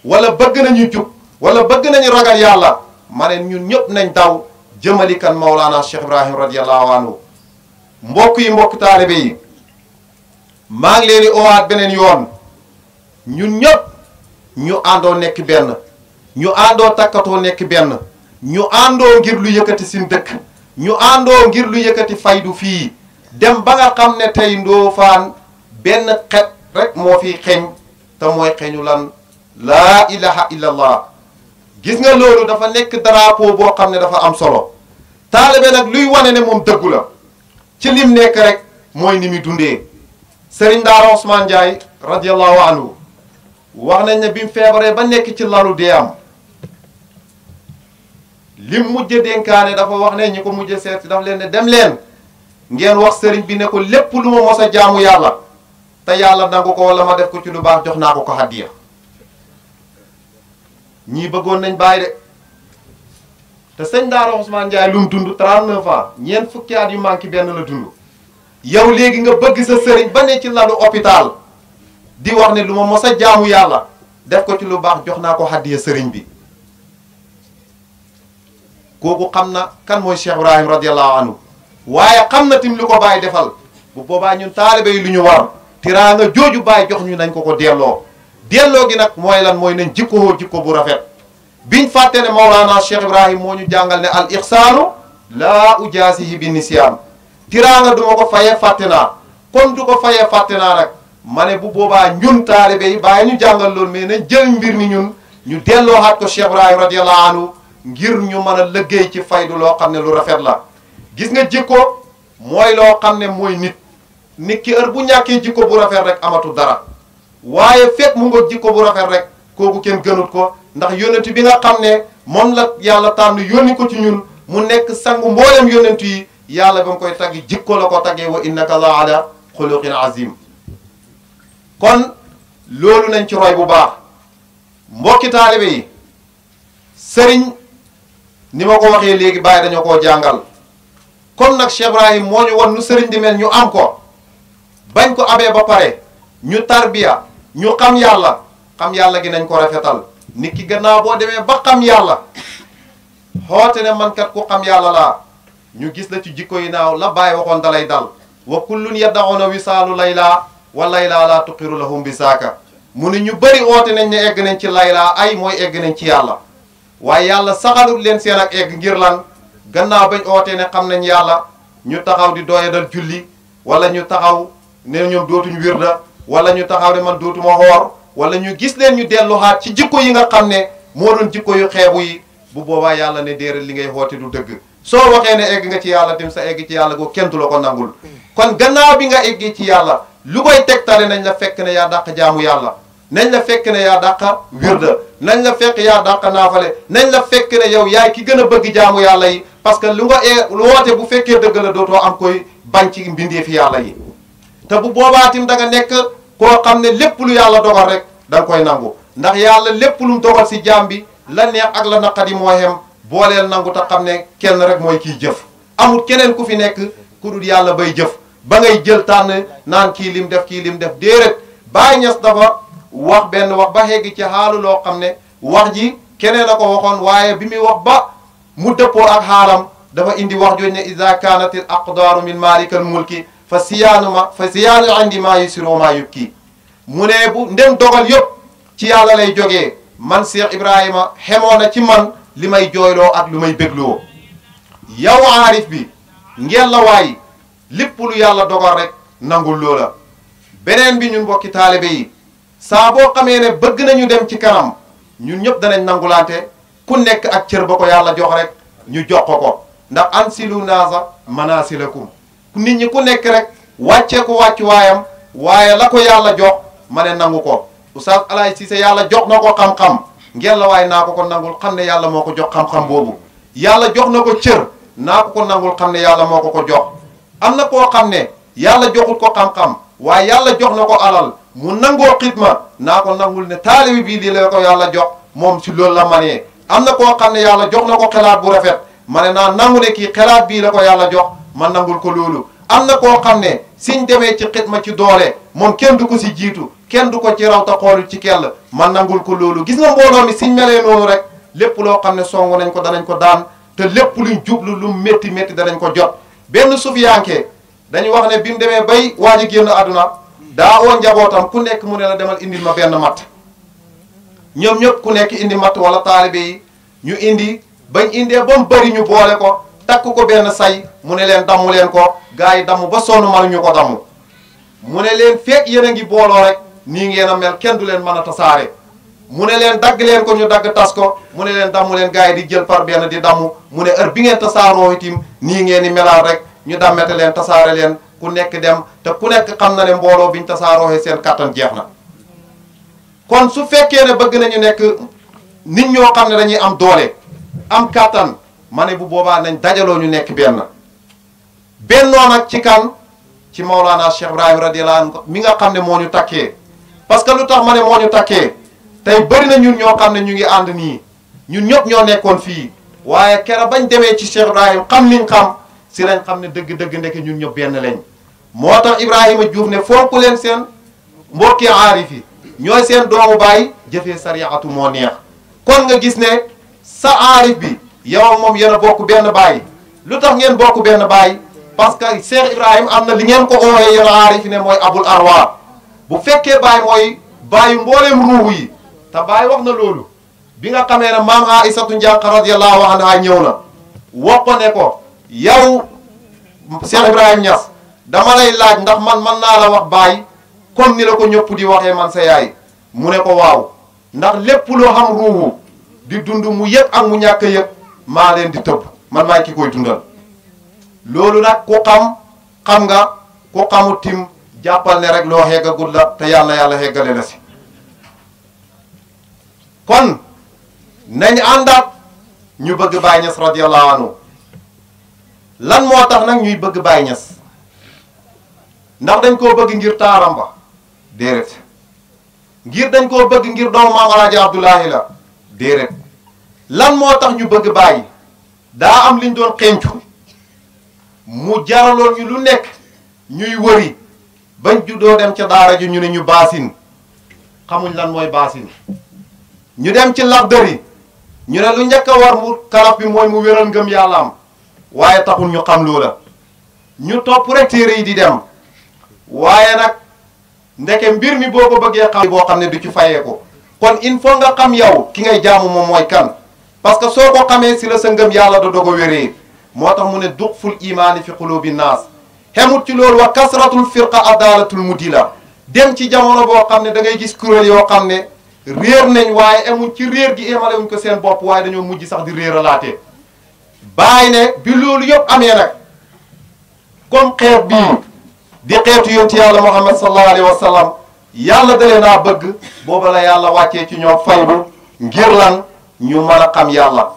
wala bëgg nañu jub wala bëgg nañu ragal yàlla ma ne ñun ñëpp nañ daw jëmali kan Maulana Cheikh Ibrahim radiyallahu anhu mbokk taalibe yi maa ngi leen di owaat beneen yoon ñun ñëpp ñu àndoo nekk benn ñu àndoo takkatoo nekk benn ñu àndoo ngir lu yëkkati sin dëkk ñu àndoo ngir lu yëkkati faydu fii dem ba nga xam ne tey Ndofane benn xet rek moo fi xeeñ te mooy xeeñu lan laa ilaha illallah gis nga loolu dafa nekk drapeau boo xam ne dafa am solo taalibe nag luy wane ne moom dëggu la ci lim nekk rek mooy ni muy dundee Serigne Daara Ousmane Ndiaye radiyallahu anhu wax nañ ne bi mu feebaree ba nekk ci lalu dee am lim mujj dénkaane dafa wax ne ñi ko mujj seet dafa leen ne dem leen ngeen wax sëriñ bi ne ko lépp lu ma mos a jaamu yàlla te yàlla nangu ko wala ma def ko ci lu baax jox naa ko hadiya ñii bëggoon nañ bàyyi de te sëñ Daara Ousmane Ndiaye lu mu dund 39 ans ñeent fukki at yu manqué benn la dund yow léegi nga bëgg sa sëriñ ba ne ci lalu hôpital di wax ne lu ma mos a jaamu yàlla def ko ci lu baax jox naa ko hadiya sëriñ bi kooku xam na kan mooy Cheikh Ibrahim radiyallahu anhu waaye xam na tim lu ko bàyyi defal bu boobaa ñun taalibe yi lu ñu war tiraanga jooju bàyyi jox ñu nañ ko ko delloo gi nag mooy lan mooy nañ jikkoo jikko bu rafet biñ fàtte ne Mawlana Cheikh Ibrahim moo ñu jàngal ne al ixsaanu laa ujaasihi bi nisyaan tiraanga du ma ko fayee fàtte naa comme du ko fayee fàtte naa nag ma ne bu boobaa ñun taalibe yi bàyyi ñu jàngal loolu mais nañ jël mbir mi ñun ñu delloo xaat ko Cheikh Ibrahim radiyallahu anhu ngir ñu mën a liggéey ci faydu loo xam ne lu rafet la gis nga jikko mooy loo xam ne mooy nit ki heure bu ñàkkee jikko bu rafet rek amatu dara waaye fekk mu ngoog jikko bu rafet rek kooku kenn gënut ko ndax yonent bi nga xam ne moom la yàlla tànn yónni ko ci ñun mu nekk sangu mboolem yonent yi yàlla ba mu koy taggi jikko la ko taggee wa innaka la ala xuluqin azim kon loolu nañ ci roy bu baax mbokki taalibe yi sëriñ ni ma ko waxee léegi bàyyi dañoo koo jàngal comme nag Cheikh Ibrahim moo ñu won nu sëriñ di mel ñu am ko bañ ko amee ba pare ñu tarbiya ñu xam yàlla gi nañ ko rafetal nit ki gannaaw boo demee ba xam yàlla xoote ne man kat ku xam yàlla laa ñu gis la ci jikko yi naaw la bàyyi waxoon dalay dal wa kullun yaddauna wisaalu layla wa layla la tuqiru lahum bi saaka mu ne ñu bëri oote nañ ne egg nañ ci layla ay mooy egg nañ ci yàlla waaye yàlla saxalul leen seen ak egg ngir lan gannaaw bañ oote ne xam nañ yàlla ñu taxaw di doyadal julli wala ñu taxaw ne ñoom dootuñ wirda wala ñu taxaw ne man dootuma xoor wala ñu gis leen ñu delluwaat ci jikko yi nga xam ne moo doon jikko yu xeebu yi bu boobaa yàlla ne déedéet li ngay xoote du dëgg soo waxee ne egg nga ci yàlla tim sa egg ci yàlla goo kenn du la ko nangul kon gannaaw bi nga eggee ci yàlla lu koy tegtale nañ la fekk ne yaa dàq jaamu yàlla nañ la fekk ne yaa dàq wirda nañ la fekk yaa dàq naafale nañ la fekk ne yow yaay ki gën a bëgg jaamu yàlla yi parce que lu nga lu woote bu fekkee dëgg la dootoo am koy bañ ci mbindee fi yàlla yi te bu boobaa tim da nga nekk koo xam ne lépp lu yàlla dogal rek da nga koy nangu ndax yàlla lépp lu mu dogal si jaam bi la neex ak la naqari moo xem booleel nangu te xam ne kenn rek mooy kiy jëf amul keneen ku fi nekk ku dul yàlla bay jëf ba ngay jël tànn naan kii lim def déedéet Baay Ñas dafa wax benn wax ba xegg ci xaalu loo xam ne wax ji keneen a ko waxoon waaye bi muy wax ba mu dëppoo ak xaalam dafa indi wax jooju ne ida kaanatil aqdaaru min maalikal mulki fa siyaanu indi maa yusiru maa yubki mu ne bu ndem dogal yëpp ci yàlla lay jógee man Cheikh Ibrahima xemoo na ci man li may jooyloo ak lu may bégloo yow aarif bi ngeen la waay lépp lu yàlla dogal rek nangul loola beneen bi ñun mbokki taalibe yi saa boo xamee ne bëgg nañu dem ci kanam ñun ñëpp danañ nangulante ku nekk ak cër ba ko yàlla jox rek ñu jox ko ndax ansilu naasa manasilakum nit ñi ku nekk rek wàccee ko wàccu waayam waaye la ko yàlla jox ma ne nangu ko Oustaz Alaay Cissé yàlla jox na ko xam-xam ngeen la waaye naa ko nangul xam ne yàlla moo ko jox xam-xam boobu yàlla jox na ko cër naa ko nangul xam ne yàlla moo ko jox am na koo xam ne yàlla joxul ko xam-xam waaye yàlla jox na ko alal mu nangoo xidma naa ko nangul ne taalibi bii lii la ko yàlla jox moom si loolu la manee am na koo xam ne yàlla jox na ko xelaat bu rafet ma ne naa nangu ne kii xelaat bii la ko yàlla jox ma nangul ko loolu am na koo xam ne siñ demee ci xidma ci doole moom kenn du ko si jiitu kenn du ko ci raw ta xoolul ci kell ma nangul ko loolu gis nga mbooloo mi siñ melee noonu rek lépp loo xam ne songu nañ ko danañ ko daan te lépp luñ jublu lu métti métti danañ ko jot benn sufiyanke dañu wax ne bi mu demee bay waaj a génn àdduna daa oo njabootam ku nekk mu ne la demal indil ma benn matt ñoom ñëpp ku nekk indi matt wala taalibe yi ñu indi bañ indee ba mu bëri ñu boole ko takk ko benn say mu ne leen dammu leen ko gars yi damm ba sonn mënuñu ko damm mu ne leen fekk yéen a ngi booloo rek nii ngeen a mel kenn du leen mën a tasaare mu ne leen dagg leen ko ñu dagg tas ko mu ne leen damm leen gars yi di jël par benn di damm mu ne heure bi ngeen tasaaroo itim nii ngeen di melaat rek ñu dammete leen tasaare leen ku nekk dem te ku nekk xam na ne mbooloo biñ tasaarooxee seen kattan jeex na kon su fekkee ne bëgg nañu nekk nit ñoo xam ne dañuy am doole am kattan ma ne bu boobaa nañ dajaloo ñu nekk bennoo nag ci kan ci Maulana Cheikh Ibrahim radiyallahu anhu mi nga xam ne moo ñu takkee parce que lu tax ma ne moo ñu takkee tey bëri na ñun ñoo xam ne ñu ngi ànd nii ñun ñëpp ñoo nekkoon fii waaye kera bañ demee ci Cheikh Ibrahim xam liñ xam si lañ xam ne dëgg-dëgg ndeke ñun ñëpp benn lañ moo tax Ibrahima Diouf ne fonk leen seen mbokki aarif yi ñooy seen doomu baay jëfee sariatu moo neex kon nga gis ne sa aarif bi yow moom yéen a bokk benn baay lu tax ngeen bokk benn baay parce que Cheikh Ibrahima am na li ngeen ko ooyee yéen aarif yi ne mooy abul arwa bu fekkee baay mooy baayu mbooleem ruuxu yi te baay wax na loolu bi nga xamee ne maam Aïssatou Ndiank radiyallahu anha ñëw na wax ko ne ko yow Cheikh Ibrahima Niass dama lay laaj ndax man mën naa la wax baay comme ni la ko ñëpp di waxee man sa yaay mu ne ko waaw ndax lépp loo xam ruuxu di dund mu yëg ak mu ñàkk a yëg maa leen di tëbb man maay ki koy dundal loolu nag ku xam nga ku xamu tim jàppal ne rek loo xeggagul la te yàlla xeggale la si kon nañ àndaat ñu bëgg Baye Niass radiyallahu anhu lan moo tax nag ñuy bëgg Baye Niass ndax dañ koo bëgg ngir taaram ba déedéet ngir dañ koo bëgg ngir doomu maam Alaaji Abdoulahi la déedéet lan moo tax ñu bëgg Baye daa am liñ doon xencu mu jaraloon ñu lu nekk ñuy wëri bañ juddoo dem ca daara ji ñu ne ñu baasin xamuñ lan mooy baasin ñu dem ci Laxdari ñu ne lu njëkk a war mu kalaf bi mooy mu wéral ngëm yàlla am waaye taxul ñu xam loola ñu topp rek téere yi di dem waaye nag ndeke mbir mi boo ko bëggee xam boo xam ne du ci fayee ko kon il faut nga xam yow ki ngay jaamu moom mooy kan parce que soo ko xamee si la sa ngëm yàlla da doog a wéree moo tax mu ne duxful imaani fi qulubi naas xemut ci loolu wa kasratul firqa adalatul mudila dem ci jamono boo xam ne da ngay gis kuréel yoo xam ne réer nañ waaye emuñ ci réer gi émale wuñ ko seen bopp waaye dañoo mujj sax di réeralaatee bàyyi ne bi loolu yëpp amee nag comme xeet bii di xeetu yonti yàlla muhammad sallallahu alayhi wa sallam yàlla dalee naa bëgg booba la yàlla wàccee ci ñoom faydu ngir lan ñu mën a xam yàlla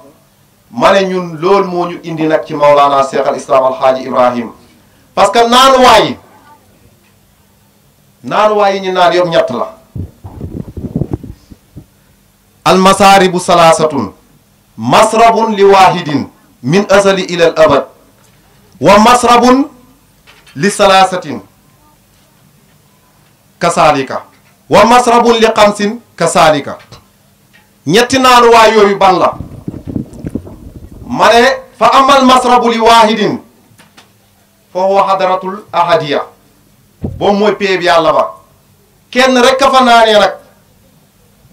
ma ne ñun loolu moo ñu indi nag ci Maulana Cheikh al Islam alhaaji Ibrahim parce que naanuwaay yi ñu naan yëpp ñett la almasaaribu salaasatun masrabun li waahidin min azali ila al abad wa masrabun li salaasatin kasaalika wa masrabun li xamsin kasaalika ñetti naanuwaay yooyu ban la ma ne fa amal masrabu li waahidin fa huwa hadaratul ahadiya boobu mooy péeb yàlla ba kenn rek ka fa naanee nag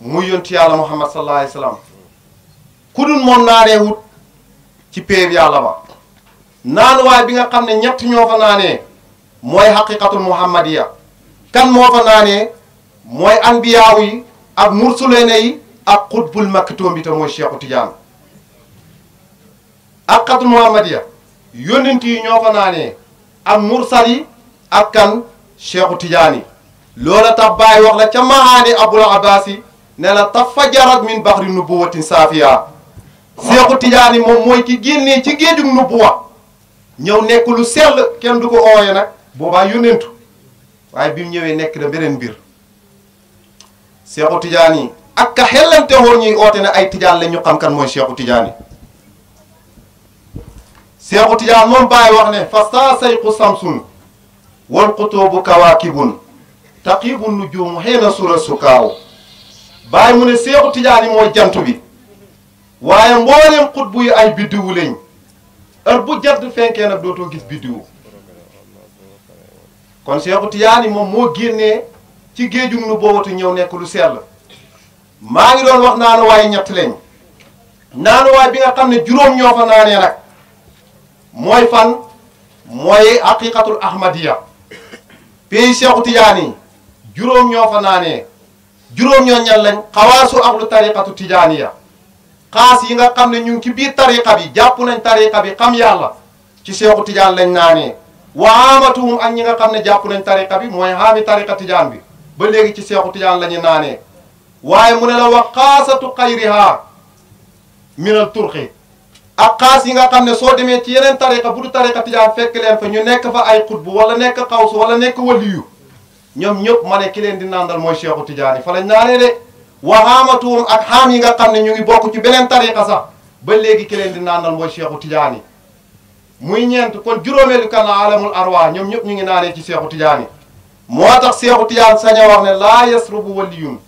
muy yonti yàlla muhammad sallallahu alayhi wa sallam ku dul moom naanee wut ci péeb yàlla ba naanuwaay bi nga xam ne ñett ñoo fa naanee mooy haqiqatul muhammadiya kan moo fa naanee mooy anbiyaaw yi ak mursuleene yi ak xutbul maktoom bi te mooy Cheikhu Tidiane haqiqatul muhammadiya yónnent yi ñoo fa naanee ak mursal yi ak kan Cheikhu Tidiane loola tax Baay wax la ca mahaani abul abbasi ne la tafajarat min baxri nubuwatin saafiya Cheikhu Tidiane moom mooy ki génnee ci géejug nubuwa ñëw nekk lu sell kenn du ko ooye nag boobaa yónnentu waaye bi mu ñëwee nekk na beneen mbir Cheikhu Tidiane ak ka xellante woon ñuy oote ne ay Tidiane la ñu xam kan mooy Cheikhu Tidiane Cheikhu Tidiane moom Baay wax ne fa saa sayqu samsun wal qutubu kawaakibun taqibu nujuum xeena sura sukaaw Baay mu ne Cheikhu Tidiane mooy jant bi waaye mbooleem xutbu yi ay biddiwu lañ heure bu jant fenkee nag dootoo gis biddiwu kon Cheikhu Tidiane moom moo génnee ci géejug nu boobatu ñëw nekk lu sell maa ngi doon wax naanuwaay ñett lañ naanuwaay bi nga xam ne juróom ñoo fa naanee nag mooy fan mooy haqiqatul ahmadiya pays Cheikhu Tidiane yi juróom ñoo fa naanee juróom ñoo ñan lañ xawaasu ahlu tariqatu tijaaniya xaas yi nga xam ne ñu ngi ci biir tariqa bi jàpp nañ tariqa bi xam yàlla ci Cheikhu Tidiane lañ naanee wa amatuhum ak ñi nga xam ne jàpp nañ tariqa bi mooy xaami tariqa Tidiane bi ba léegi ci Cheikhu Tidiane la ñu naanee waaye mu ne la wa xaasatu xayriha minal turqi ak xaas yi nga xam ne soo demee ci yeneen tariqa bu du tariqa Tidiane fekk leen fa ñu nekk fa ay xutbu wala nekk xawsu wala nekk waliyu ñoom ñëpp ma ne ki leen di nandal mooy Cheikhu Tidiane fa lañ naanee de waxaamatuwum ak xaam yi nga xam ne ñu ngi bokk ci beneen tariqa sax ba léegi ki leen di nandal mooy Cheikhu Tidiane muy ñeent kon juróomeelu kan la alamul arwa ñoom ñëpp ñu ngi naanee ci Cheikhu Tidiane moo tax Cheikhu Tidiane sañ a wax ne laa yasrubu waliyun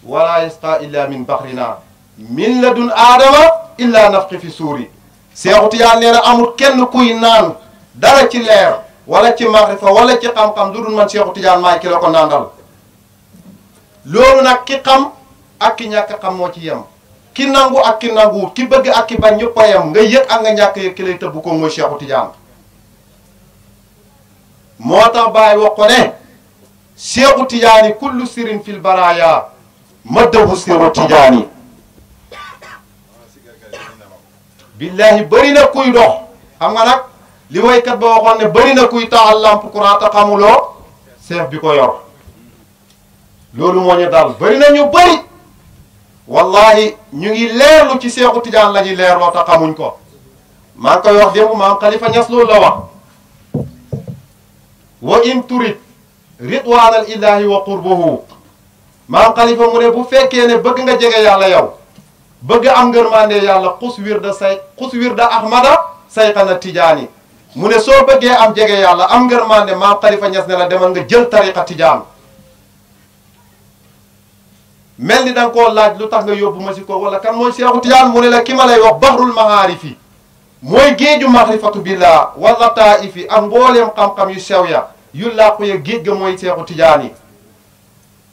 wala yasqa illa min baxrina min ladun aadama illa nafqi fi suuri Cheikhu Tidiane nee na amul kenn kuy naan dara ci leer wala ci maxrifa wala ci xam-xam lu dul man Cheikhu Tidiane maay ki la ko nandal loolu nag ki xam ak ki ñàkk xam moo ci yem ki nangu ak ki nanguwut ki bëgg ak ki bañ ñëpp a yem nga yëg ak nga ñàkk yëg ki lay tëbb ko mooy Cheikhu Tidiane moo tax Baay wax ko ne Cheikhu Tidiane kullu sirin fil baraya maddahu siru Tidiane billahi bëri na kuy dox xam nga nag li waykat ba waxoon ne bëri na kuy taxal lamp courant te xamuloo seef bi ko yor loolu moo ñu dal bëri na ñu bëri wallahi ñu ngi leerlu ci Seexu Tijaan la ñuy leerloo te xamuñ ko maa ngi koy wax démb maam Khalifa Niass loolu la wax wa in turid ridwaanal ilahi wa qurbuhu maam Khalifa mu ne bu fekkee ne bëgg nga jege yàlla yow bëgg am ngërmande yàlla xus wirda ahmada sayxana tijaani mu ne soo bëggee am jege yàlla am ngërmande maam Khalifa Niass ne la demal nga jël tariqa tijaan mel ni da nga koo laaj lu tax nga yóbbu ma si ko wala kan mooy Seexu Tijaan mu ne la ki ma lay wax bahrul mahaarifi mooy géeju mahrifatu billah wala taifi ak mbooleem xam-xam yu sew ya yu làqu ya géej ga mooy Seexu Tijaan yi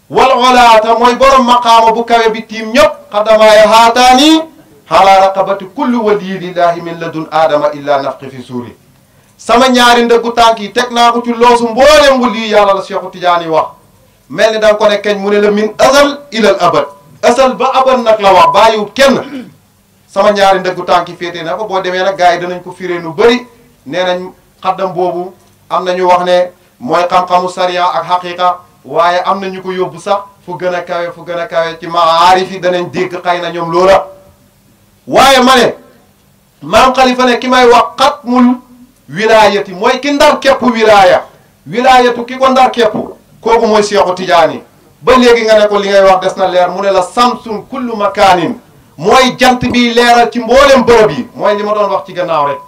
wal olaata mooy borom maqaama bu kawe bi tiim ñëpp xadamaaya haataani ala raqabati kulli waliyi lillahi min ladun aadama illa nafqi fi suuri sama ñaari ndëggu tànk yi teg naa ko ci loosu mbooleem waliyu yàlla la Seexu Tijaan yi wax mel ni da nga ko ne keñ mu ne la min asal ilal abad asal ba abad nag la wax bàyyiwut kenn sama ñaari ndëggu tànk yi féetee na ko boo demee nag gars yi danañ ko firee nu bëri nee nañ xaddam boobu am na ñu wax ne mooy xam-xamu sariya ak xaqiqa waaye am na ñu ko yóbbu sax fu gën a kawe ci maarif yi danañ dégg xëy na ñoom loola waaye ma ne maam Khalifa ne ki may wax xatmul wilaayati mooy ki ndar képp wilaayatu ki ko ndar képp kooku mooy Seexu Tijaani ba léegi nga ne ko li ngay wax des na leer mu ne la samsun kullu makaanin mooy jant bi leeral ci mboolem bërëb yi mooy li ma doon wax ci gannaaw rek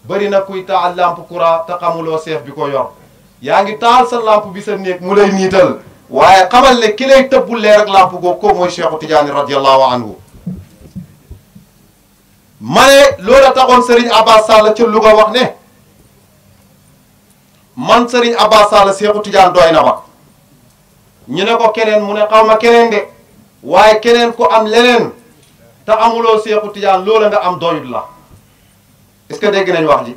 bëri na kuy taal lampe courant te xamuloo seef bi ko yor yaa ngi taal sa lampe bi sa néeg mu lay niital waaye xamal ne ki lay tëbbu leer ak lampe googu kooku mooy Seexu Tijaani radiyallahu anhu ma ne loola taxoon Serigne Abbas Sall ca Louga wax ne man Serigne Abbas Sall Seexu Tijaan doy na ma ñu ne ko keneen mu ne xaw ma keneen de waaye keneen ku am leneen te amuloo Seexu Tijaan loola nga am doyut la est-ce que dégg nañ wax ji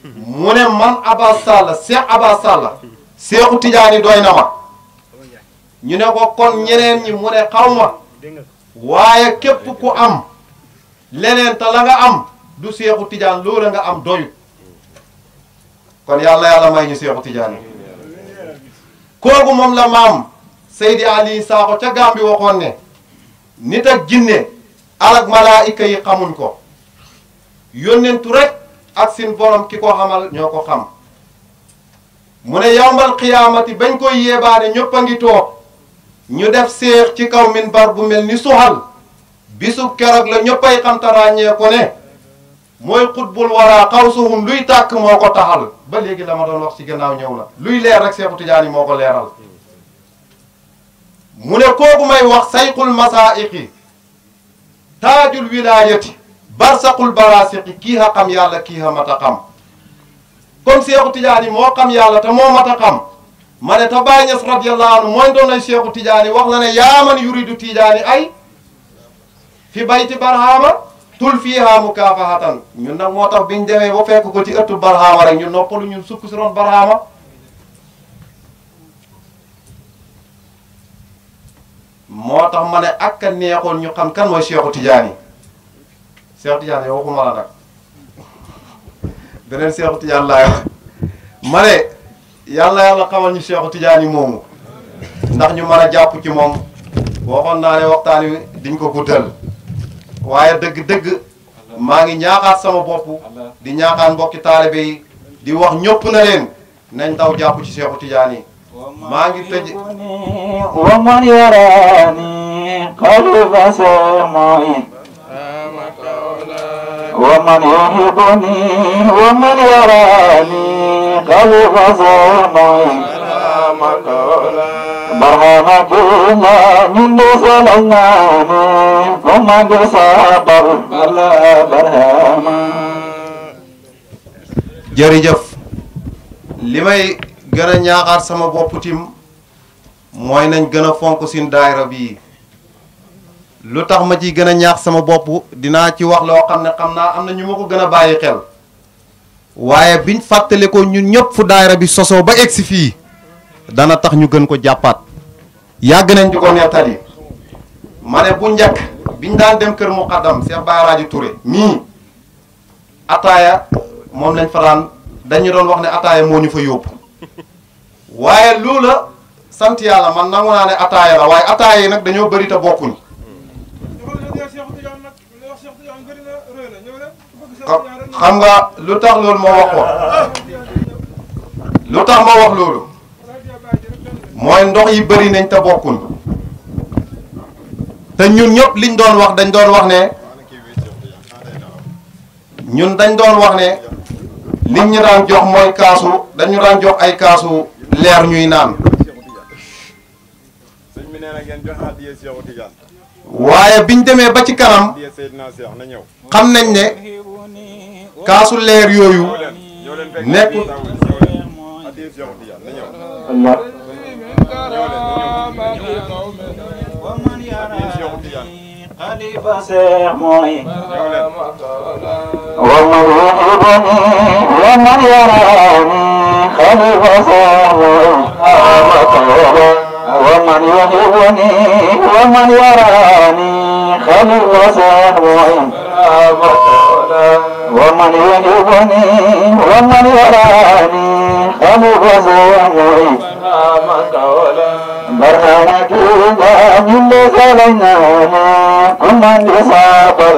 mu ne man Abbas Sall Seex Abbas Sall Seexu Tijaan yi doy na ma ñu ne ko kon ñeneen ñi mu ne xaw ma waaye képp ku am leneen te la nga am du Seexu Tijaan loola nga am doyut kon yàlla may ñu Seexu Tijaan yi kooku moom la maam Seydi Ali Sakho ca Gàmbi waxoon ne nit ak jinne alak malaayika yi xamuñ ko yónnentu rek ak seen borom ki ko xamal ñoo ko xam mu ne yawmal qiyaamati bañ koy yéebaane ñëpp a ngi toog ñu def seex ci kaw minbar bu mel ni suxal bisu keroog la ñëppay xam te ràññee ko ne mooy xutbul wara xawsuhum luy tàkk moo ko taxal ba léegi la ma doon wax ci gannaaw ñëw na luy leer rek Seexu Tijaan yi moo ko leeral mu ne kooku may wax sayxul masaa'iqi taajul wilaayati barsaqul barasiqi kii ha xam yàlla kii ha mat a xam comme Seexu Tijaan yi moo xam yàlla te moo mat a xam ma ne te Baay Ñas radiyallahu anhu mooy doon nay Seexu Tijaan yi wax la ne yaaman yuridu Tijaani ay fi bayti barhama tul fiiha mukaafahatan ñun nag moo tax biñ demee ba fekk ko ci ëttu barhama rek ñun noppalu ñun sukk si ron barhama moo tax ma ne ak a neexoon ñu xam kan mooy Seexu Tijaan yi Seexu Tijaan yi waxuma la nag beneen Seexu Tijaan laay wax ma ne yàlla xamal ñu Seexu Tijaan yi moomu ndax ñu mën a jàpp ci moom waxoon naa ne waxtaan wi diñ ko guddal waaye dëgg-dëgg maa ngi ñaaxaat sama bopp di ñaaxaat mbokki taalibe yi di wax ñëpp na leen nañ daw jàpp ci Seexu Tijaan yi maa ngi tëj wa man yarani qalba sama'in wa man yuhibbuni wa man yarani qalba sama'in barhama kila min salangani fama sabar ala barhama jërëjëf li may gën a ñaaxaat sama bopp tim mooy nañ gën a fonk sin daayira bii lu tax ma ciy gën a ñaax sama bopp dinaa ci wax loo xam ne xam naa am na ñu ma ko gën a bàyyi xel waaye biñ fàttali ko ñun ñëpp fu daayira bi sosoo ba egsi fii dana tax ñu gën ko jàppaat yàgg nañ di ko nettali ma ne bu njëkk biñ daan dem kër muqaddam Cheikh Baye Alaaji Touré mii ataaya moom lañ fa daan dañu doon wax ne ataaya moo ñu fa yóbbu waaye loola sant yàlla man nangu naa ne ataaya la waaye ataaya yi nag dañoo bëri te bokkuñ xam nga lu tax loolu moo wax ko lu tax ma wax loolu mooy ndox yi bëri nañ te bokkuñ te ñun ñëpp liñ doon wax dañ doon wax ne ñun dañ doon wax ne liñ ñu daan jox mooy kaasu dañu daan jox ay kaasu leer ñuy naan waaye biñ demee ba ci kanam xam nañ ne kaasu leer yooyu nekk خليفة سيحموني ومن يحبني ومن يراني خليفة سيحموني ومن يحبني ومن يراني خليفة سيحموني ومن يحبني ومن يراني خليفة سيحموني برهانك إذا من سلينا كمن لصابر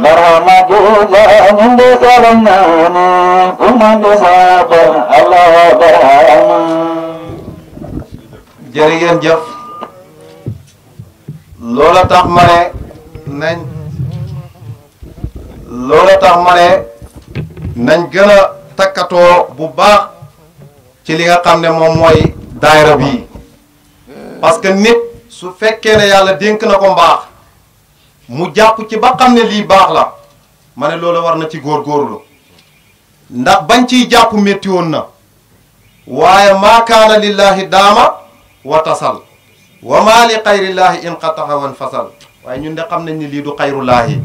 برهانك إذا من سلينا كمن لصابر الله برهان jërëjëf jëf loola tax ma ne nañ nañ gën a takkatoo bu baax ci li nga xam ne moom mooy daayira bii parce que nit su fekkee ne yàlla dénk na ko mbaax mu jàpp ci ba xam ne lii baax la ma ne loolu war na ci góorgóorlu ndax bañ ciy jàpp métti woon na waaye maa kaana lillahi daama wa tasal wa maa li xayrillaahi in qataxa wan fasal waaye ñun de xam nañ ni lii du xayrullaahi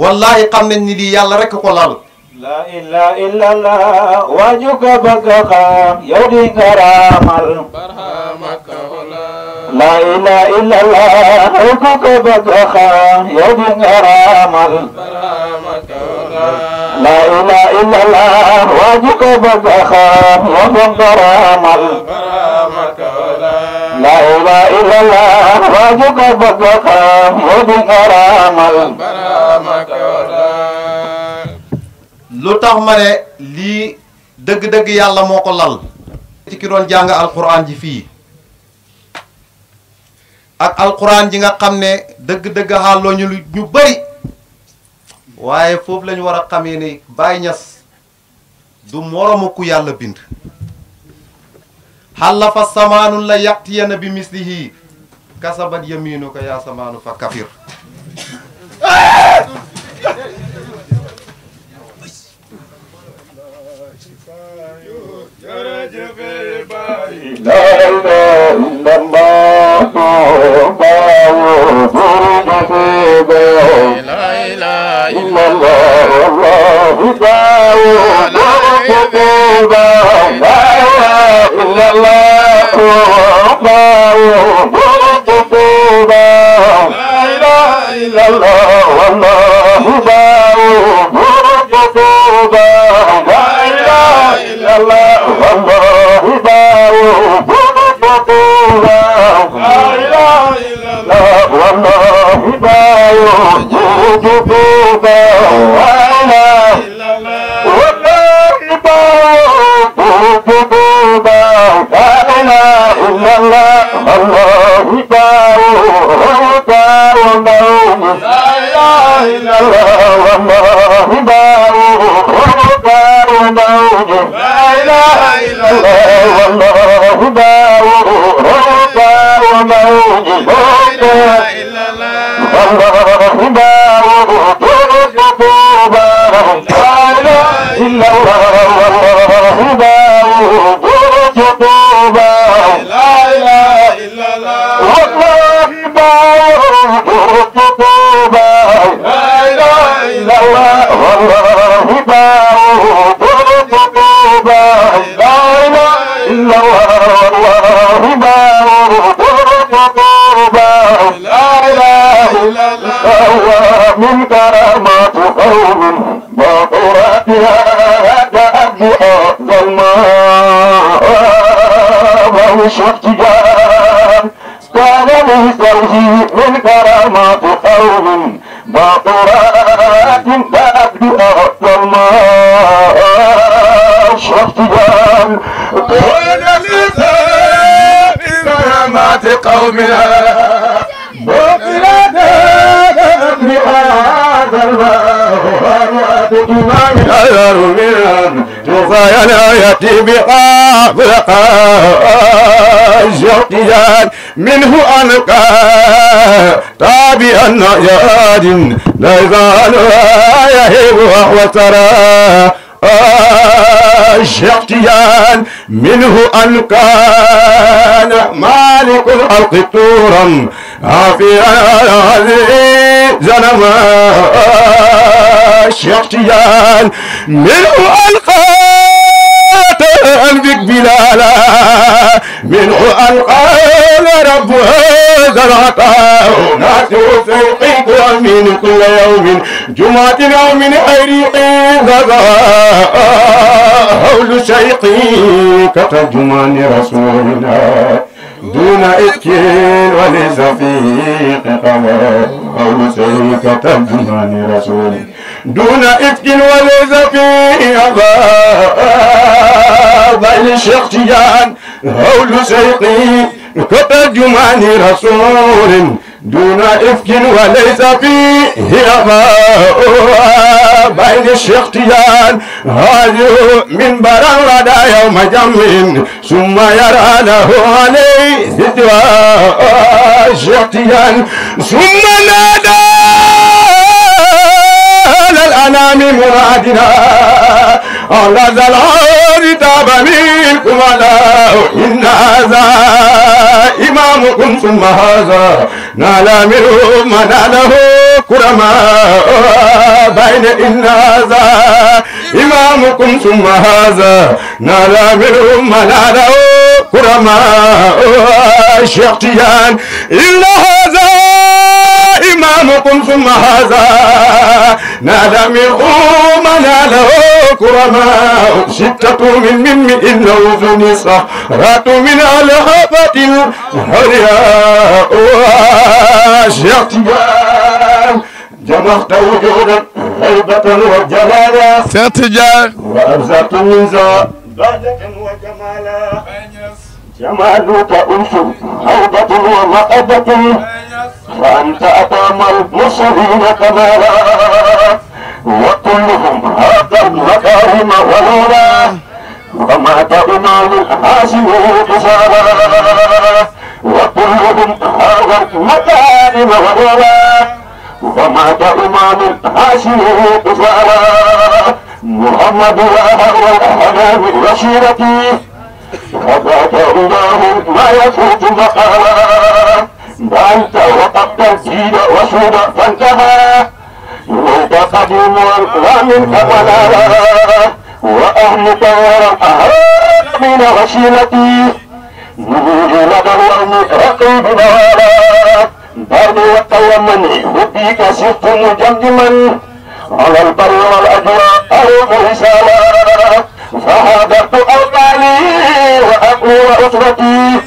wallaahi xam nañ ni lii yàlla rekk ko lal لا إله إلا الله وجهك بقى يودي كرامل برهامك لا إله إلا الله وجهك بقى يودي كرامل برهامك لا إله إلا الله وجهك بقى يودي كرامل برهامك لا إله إلا الله وجهك بقى يودي كرامل برهامك lu tax ma ne lii dëgg-dëgg yàlla moo ko lal ci ki doon jàng alquran ji fii ak alquran ji nga xam ne dëgg-dëgg xaaloo ñu bëri waaye foofu lañu war a xamee ne Baay Ñas du moromu ku yàlla bind xalla fa samaanun la yaqtiyana bi mislihi kasabat yaminuka yaa samaanu fa kafir لا إله إلا الله لا إله إلا الله والله باو لا إله إلا الله باو لا إله إلا الله والله باو لا إله إلا الله والله باو لا إله إلا الله والله باو لا إله إلا الله والله باو لا إله إلا الله والله باو لا إله إلا الله والله باو لا إله إلا الله والله باو لا إله إلا الله والله باو لا إله إلا الله والله باو لا إله إلا الله والله باو لا إله إلا الله والله باو لا إله إلا الله والله باو لا إله إلا الله من كرامات قوم فيها تأدي ظلماء وشفتجان كان لسوه من كرامات قوم باطرات تأدي ظلماء وشفتجان كان لسوه من كرامات قومنا باطرات تأدي إمام الأيار من توفى لا يأتي بقى اجتيان منه أنقى تابعا ياد لا يزال يهيب وهو ترى اجتيان منه أنقى مالك الخلق تورا عافيا زنما شفتيان منه ألقى تنبك بلالا منه ألقى رب هذا العطاء ناتي سيقيك من كل يوم جمعة أو من حريق غضاء هول شيقيك ترجمان رسولنا دون إسك وليس فيه قمر أو سيك ترجمان رسول دون إسك وليس فيه بل شخصيان هول سيقي كترجمان رسول دون إفك وليس فيه بين الشختيان هذا من برد يوم جمع ثم يرى له عليه ذكرى الشختيان ثم نادى للأنام مرادنا على ذا العار تاب منكم على إن هذا إمامكم ثم هذا نال منه ما ناله كرماء بين إن هذا إمامكم ثم هذا نال منه ما ناله كرماء شختيان إلا هذا إمامكم ثم هذا نال منه ما ناله كرماء ستة من إنه ذو صخرات من الهبة الهرياء شختيان جمعت وجودا هيبة وجلالا سيرتجان وأرزقت من زادة وجمالا جمالك أنس هيبة ومحبة فأنت أتام المرسلين كمالا وكلهم هذا المكارم ولولا ومات إمام الحاسم بسالا وكلهم هذا المكارم ولولا ومات إمام الحاسم بسالا محمد وأهل الحنان وشيرتي وذاك إله ما يفوت مقالا بأنت وقد تزيد وسود فانتهى إليك قديم ومنك ولالا وأهلك من وسيلتي نبوج لدى اليوم رقيب نوالا برد وتيمني وبيك سرت مجمجما على البر والأجواء أروم رسالا فهدرت أوطاني وأبني وأسرتي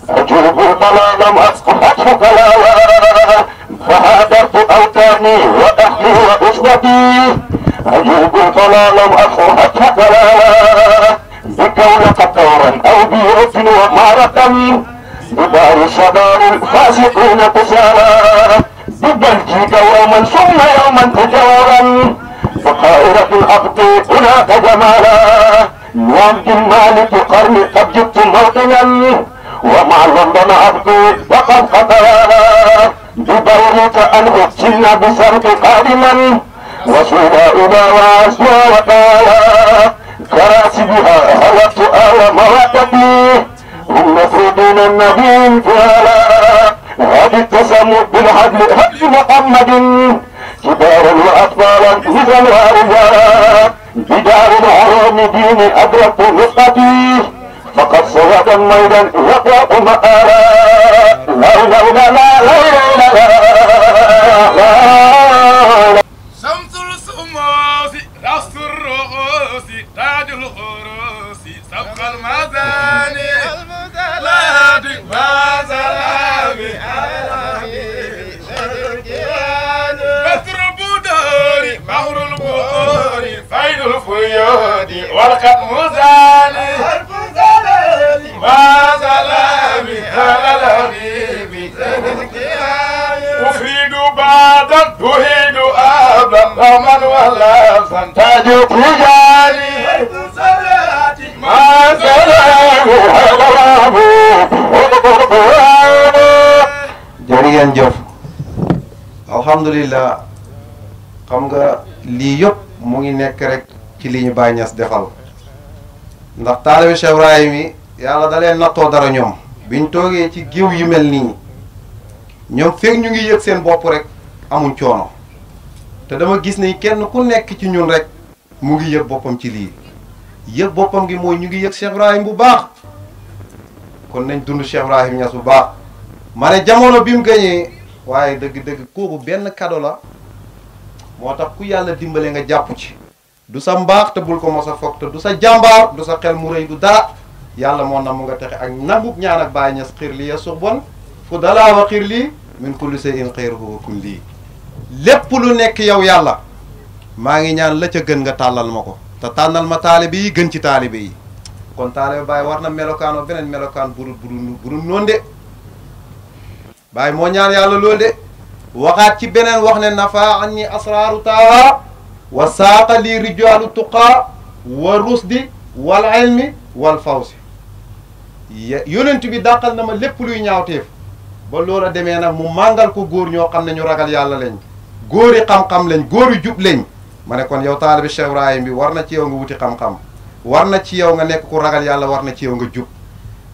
أجوب البلاد أصبحت كلالا فهدرت أوطاني وأهلي وأسرتي أجوب البلاد أصبحت كلالا بكونك ثورا أو بيرة ومارة بدار شباب الفاسقين كسالا ببلجيك يوما ثم يوما تجورا فقائرة الأرض هناك جمالا وعبد المالك قرن قد جبت موطنا ومع لندن عبد وقد قتلالا ببيروت أن أحسن بسرق قادما وسودا إلى واسوى وطالا كراسبها هلت آل مواتتي هم مفروضون النبي فعلا هذه التسمى بالعدل هدي محمد كبارا وأطفالا نزا ورجالا بدار الحرام دين أدركت نسختي فقد سود الميدان يقرأ مآلا لا لا لا لا لا لا لا شمس السماء راس الروح تاج تجاني ما سلام jërë ngeen jëf alhamdulilah xam nga lii yëpp mu ngi nekk rek ci li ñu Baye Niass defal ndax taalibe Cheikh Ibrahim yi yàlla da leen nattoo dara ñoom biñ toogee ci géew yu mel nii ñoom fekk ñu ngi yëg seen bopp rek amuñ coono te dama gis ne kenn ku nekk ci ñun rek mu ngi yëg boppam ci lii yëg boppam gi mooy ñu ngi yëg Cheikh Ibrahim bu baax kon nañ dund Cheikh Ibrahim Niass bu baax ma ne jamono bi mu gañee waaye dëgg-dëgg kooku benn cadeau la moo tax ku yàlla dimbale nga jàpp ci du sa mbaax te bul ko mos a foog te du sa jàmbaar du sa xel mu rëy du dara yàlla moo na mu nga texe ak nangub ñaan ak Baye Niass xir li ya suux bon fu dalaa wa xir lii min kulli shay'in xayruhu wa kun lii lépp lu nekk yow yàlla maa ngi ñaan la ca gën nga tàllal ma ko te tànnal ma taalibe yi gën ci taalibe yi kon taalibe Baye war na melokaanoo beneen melokaan burul noonu de Baye moo ñaan yàlla loolu de waxaat ci beneen wax ne nafa anni asraaru taaha wa saaqa lii rijaalu tuqaa wa rusdi wal ilmi wal fawsi yonent bi dàqal na ma lépp luy ñaawteef ba loola demee nag mu màngal ko góor ñoo xam ne ñu ragal yàlla lañ góori xam-xam lañ góori jub lañ ma ne kon yow taalibi Cheikh Ibrahim bi war na ci yow nga wuti xam-xam war na ci yow nga nekk ku ragal yàlla war na ci yow nga jub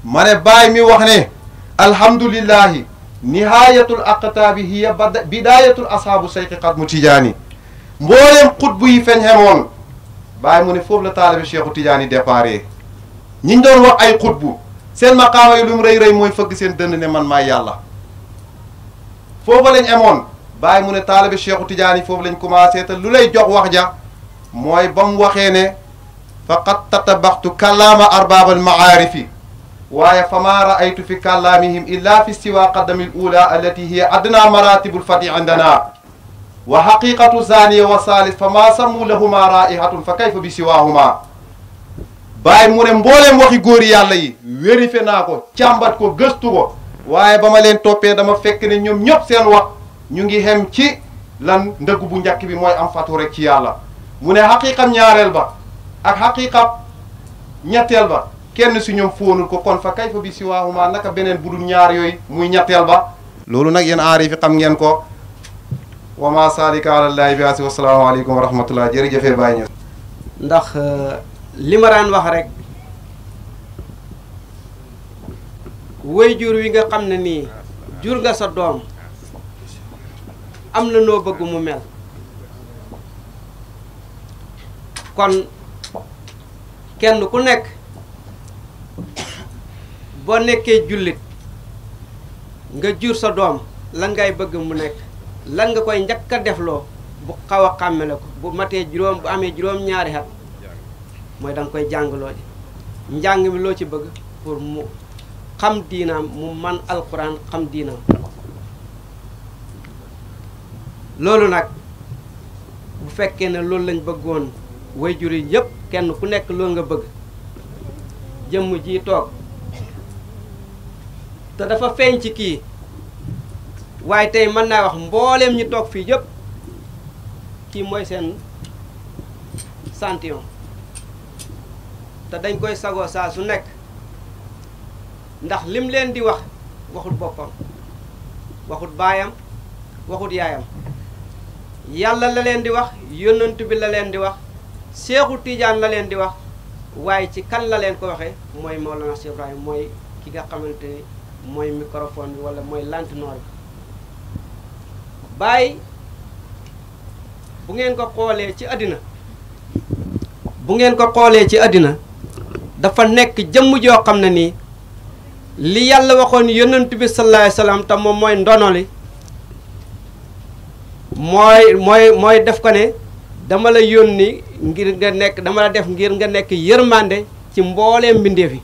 ma ne Baye mi wax ne alhamdulillahi nihayatul aqtaabi hiya bidayatul ashaabu seyqi xatmu tijaani mboolem xutbu yi feñ xemoon Baye mu ne foofu la taalibi Cheikhu Tijaani déparé ñiñ doon wax ay xutbu seen maqaama yi lu mu rëy rëy mooy fëgg seen dënd ne man maay yàlla foofu lañ emoon Baye mu ne taalibi Cheikhu Tijaani foofu lañ commencé te lu lay jox wax ja mooy ba mu waxee ne faqad tatabaxtu kalaama arbaabal maarifi waaye fama raaytu fi kalaamihim illa fi siwa qaddamil ula allati hiya adna maratibul fati indana wa haqiqatu zaniya wa salis fama sammu lahuma raihatun fa kayfa bi siwahuma Baye mu ne mbooleem waxi góori yàlla yi vérifié naa ko càmbat ko gëstu ko waaye ba ma leen toppee dama fekk ne ñoom ñëpp seen wax ñu ngi xem ci lan ndëgg bu njëkk bi mooy am fatu rek ci yàlla mu ne xaqiqam ñaareel ba ak xaqiqam ñetteel ba kenn si ñoom fóonul ko kon fa kay fa bi si waahuma naka beneen bu dul ñaar yooyu muy ñetteel ba loolu nag yéen aarif yi xam ngeen ko wa ma salika alallaahi bi asi wasalaamu aleykum wa rahmatullah jërëjëfee Baye Niass ndax li ma daan wax rek way jur wi nga xam ne nii jur nga sa doom am na noo bëgg mu mel kon kenn ku nekk boo nekkee jullit nga jur sa doom lan ngay bëgg mu nekk lan nga koy njëkk a defloo bu xaw a xàmmele ko bu matee juróom bu amee juróom-ñaari at mooy da nga koy jàngloo ji njàng mi loo ci bëgg pour mu xam diinaam mu man alquran xam diinaam loolu nag bu fekkee ne loolu lañ bëggoon waajur yi yëpp kenn ku nekk loolu nga bëgg jëmm ji toog te dafa feeñ ci kii waaye tey mën naa wax mbooleem ñi toog fii yëpp kii mooy seen santion te dañ koy sagoo saa su nekk ndax lim leen di wax waxut boppam waxut baayam waxut yaayam yàlla la leen di wax yonent bi la leen di wax Seexu Tijaan la leen di wax waaye ci kan la leen ko waxee mooy Mawlana Cheikh Ibrahim mooy ki nga xamante ni mooy microphone bi wala mooy lantinoor bi Baay bu ngeen ko xoolee ci àddina ci àddina dafa nekk jëmm joo xam ne nii li yàlla waxoon yonent bi sallallahu alayhi wasallam te moom mooy ndono li mooy def ko ne dama la yónni ngir nga nekk dama la def ngir nga nekk yërmande ci mbooleem mbindeef yi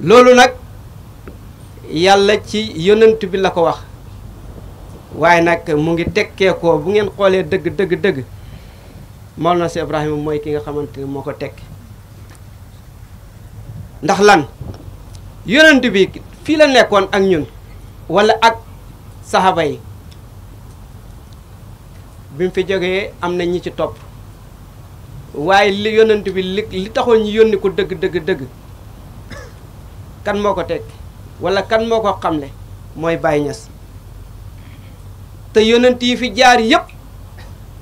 loolu nag yàlla ci yonent bi la ko wax waaye nag mu ngi tekkee ko bu ngeen xoolee dëgg Mawlana Cheikh Ibrahima mooy ki nga xamante ne moo ko tekki ndax lan yonent bi fii la nekkoon ak ñun wala ak saxaba yi bi mu fi jógee am na ñi ci topp waaye li yonent bi li taxoon ñu yónni ko dëgg kan moo ko tekki wala kan moo ko xamle mooy Baye Niass te yonent yi fi jaar yépp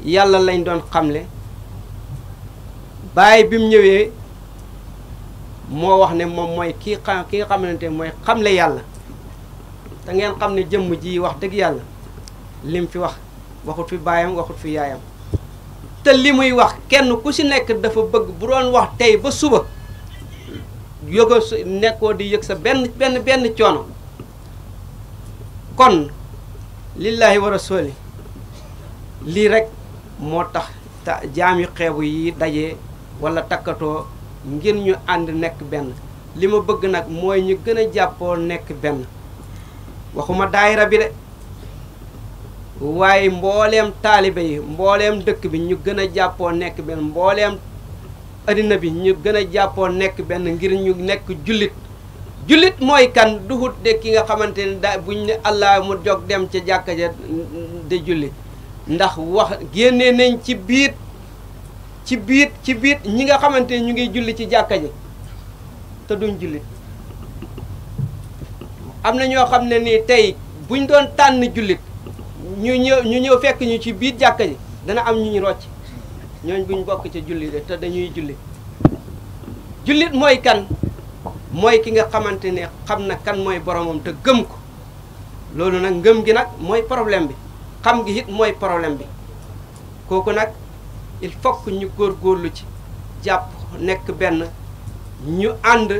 yàlla lañ doon xamle Baye bi mu ñëwee moo wax ne moom mooy ki nga xamante mooy xamle yàlla te ngeen xam ne jëmm ji wax dëgg yàlla lim fi wax waxut fi baayam waxut fi yaayam te li muy wax kenn ku ci nekk dafa bëgg bu doon wax tey ba suba yëgo nekkoo di yëg sa benn coono kon lillahi wa rasuli lii rek moo tax jaam yu xeebu yi daje wala takkatoo ngir ñu ànd nekk benn li ma bëgg nag mooy ñu gën a jàppoo nekk benn waxuma daayira bi de waaye mbooleem taalibe yi mbooleem dëkk bi ñu gën a jàppoo nekk benn mbooleem addina bi ñu gën a jàppoo nekk benn ngir ñu nekk jullit mooy kan duhut de ki nga xamante ne da buñ ne allah mu jog dem ca jàkka ja de julli ndax wax génnee nañ ci biit ñi nga xamante ne ñu ngi julli ci jàkka ji te duñ jullit am na ñoo xam ne nii tey buñ doon tànn jullit ñu ñëw fekk ñu ci biir jàkka ji dana am ñu ñu rocc ñooñ buñ bokk ca julli de te dañuy julli jullit mooy kan mooy ki nga xamante ne xam na kan mooy boromam te gëm ko loolu nag ngëm gi nag mooy problème bi xam gi it mooy problème bi kooku nag il faut que ñu góorgóorlu ci jàpp nekk benn ñu ànd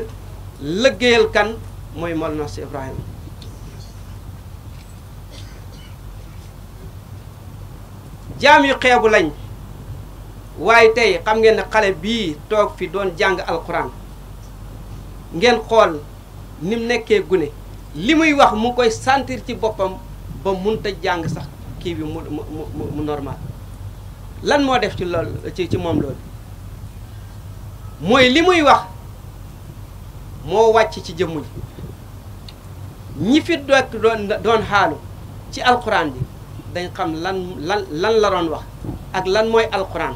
lëggéeyal kan mooy Mawlana Cheikh Ibrahima jaam yu xeebu lañ waaye tey xam ngeen ne xale bii toog fi doon jàng alxuraan ngeen xool ni mu nekkee gune li muy wax mu koy sentir ci boppam ba munta jàng sax kii bi mu normal lan moo def ci loolu ci moom loolu mooy li muy wax moo wàcc ci jëmm ji ñi fi doon xaalu ci alxuraan ji dañ xam lan la doon wax ak lan mooy alxuraan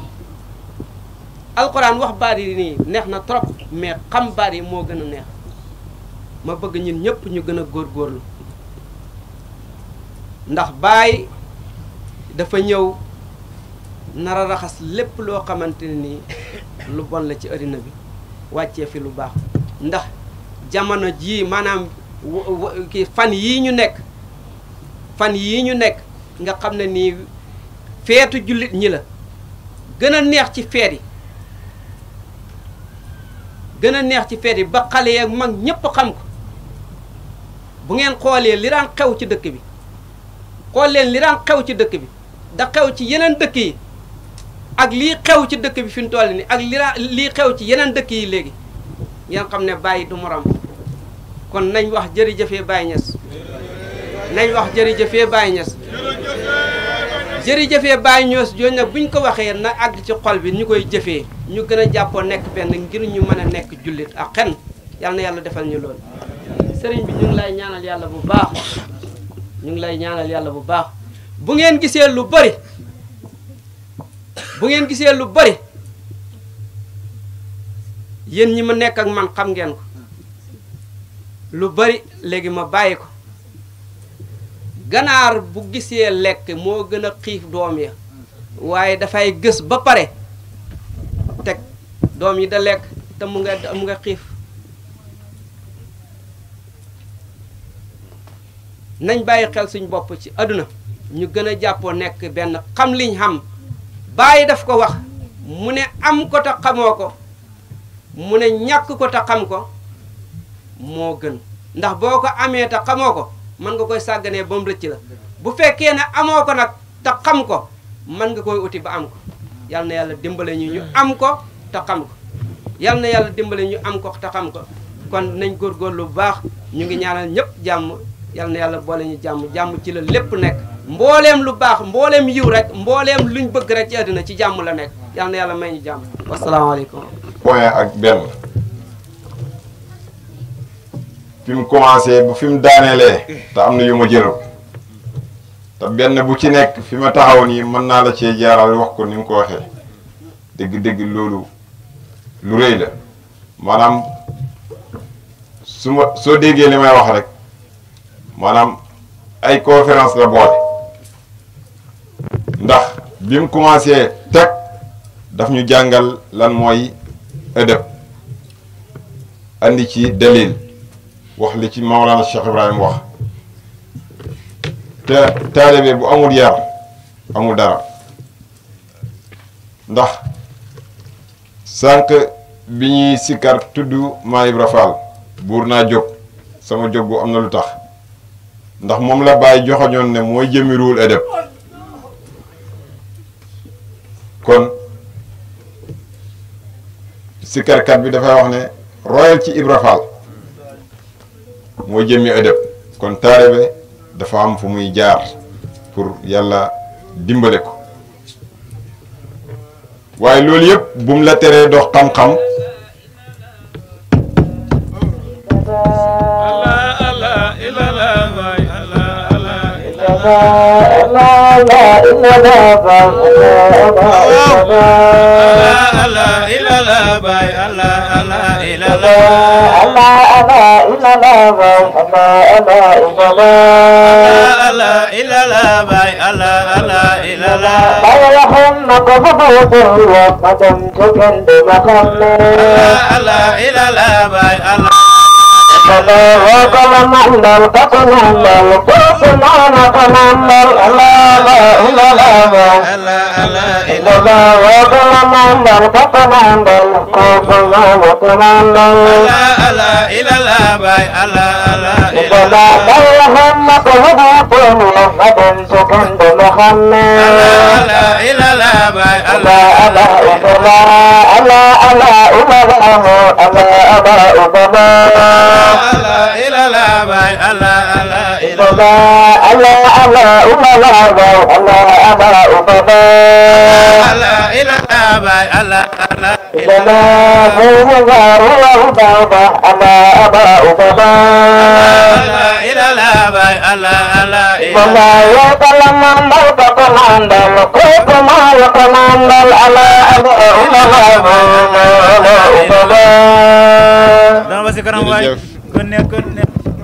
wax baat yi nii neex na trop mais xam baat yi moo gën a neex ma bëgg ñun ñëpp ñu gën a góorgóorlu ndax Baay dafa ñëw nar a raxas lépp loo xamante ne nii lu bon la ci àddina bi wàccee fi lu baax ndax jamono jii maanaam kii fan yii ñu nekk nga xam ne nii feetu jullit ñi la gën a neex ci feet yi ba xale yeeg mag ñépp xam ko bu ngeen xoolee li daan xew ci dëkk bi xool leen li daan xew ci dëkk bi da xew ci yeneen dëkk yi ak lii xew ci dëkk bi fi mu toll nii ak lii xew ci yeneen dëkk yi léegi ngeen xam ne Baye du morom kon nañ wax jërëjëfee Baye Niass nañ wax jërëjëfee Baye Niass jërëjëfee Baye Niass jooju nag buñ ko waxee na àgg ci xol bi ñu koy jëfee ñu gën a jàppoo nekk benn ngir ñu mën a nekk jullit ak xen yal na yàlla defal ñu loolu sëriñ bi ñu ngi lay ñaanal yàlla bu baax bu ngeen gisee lu bari yéen ñi ma nekk ak man xam ngeen ko lu bari léegi ma bàyyi ko ganaar bu gisee lekk moo gën a xiif doom ya waaye dafay gës ba pare teg doom yi da lekk te mu nga xiif nañ bàyyi xel suñ bopp ci àdduna ñu gën a jàppoo nekk benn xam liñ xam Baay daf ko wax mu ne am ko te xamoo ko mu ne ñàkk ko te xam ko moo gën ndax boo ko amee te xamoo ko mën nga koy sàgganee ba mu rëcc la bu fekkee ne amoo ko nag te xam ko mën nga koy uti ba am ko yal na yàlla dimbale ñu am ko te xam ko yal na yàlla dimbale ñu am ko te xam ko kon nañ góorgóorlu bu baax ñu ngi ñaanal ñëpp jàmm yal na yàlla boole ñu jàmm ci la lépp nekk mbooleem lu baax mbooleem yiw rek mbooleem luñ bëgg rek ci àddina ci jàmm la nekk yal na yàlla may ñu jàmm wasalaamaaleykum point ak benn fi mu commencé ba fi mu daaneelee te am na yu ma jëral te benn bu ci nekk fi ma taxaw nii mën naa la cee jaaral wax ko ni nga ko waxee dëgg-dëgg loolu lu rëy la maanaam soo déggee li may wax rek maanaam ay conférence la boole ndax bi mu commencé teg daf ñu jàngal lan mooy ëdëb andi ci dalil wax li ci Mawlana Cheikh Ibrahim wax te taalibe bu amul yar amul dara ndax sànq bi ñuy sikkar tudd Maam Ibra Fall buur naa jóg sama jóg bu am na lu tax ndax moom la bàyyi joxoñoon ne mooy jëmi ruul ëdëb kon sikkarkat bi dafay wax ne royal ci Ibra Fall mooy jëmmi ëdëb kon taalibe dafa am fu muy jaar pour yàlla dimbale ko waaye loolu yëpp bu mu la teree dox xam-xam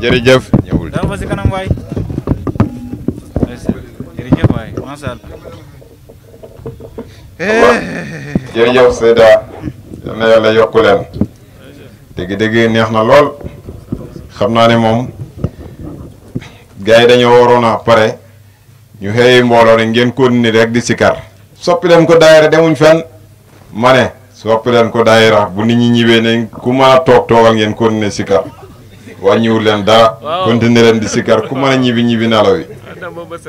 jërëjëf ñëwul jërëjëf Seyda yal na yàlla yokku leen dégg-dégg neex na lool xam naa ne moom gars yi dañoo waroon a pare ñu xëy mbooloo rek ngeen continuer rek di sikar soppi leen ko daayira demuñ fenn ma ne soppi leen ko daayira bu nit ñi ñibbee ne ku mën a toog toogal ngeen continuer sikar wàññiwul leen dara continuer leen di sikar ku mën a ñibbi nelaw yi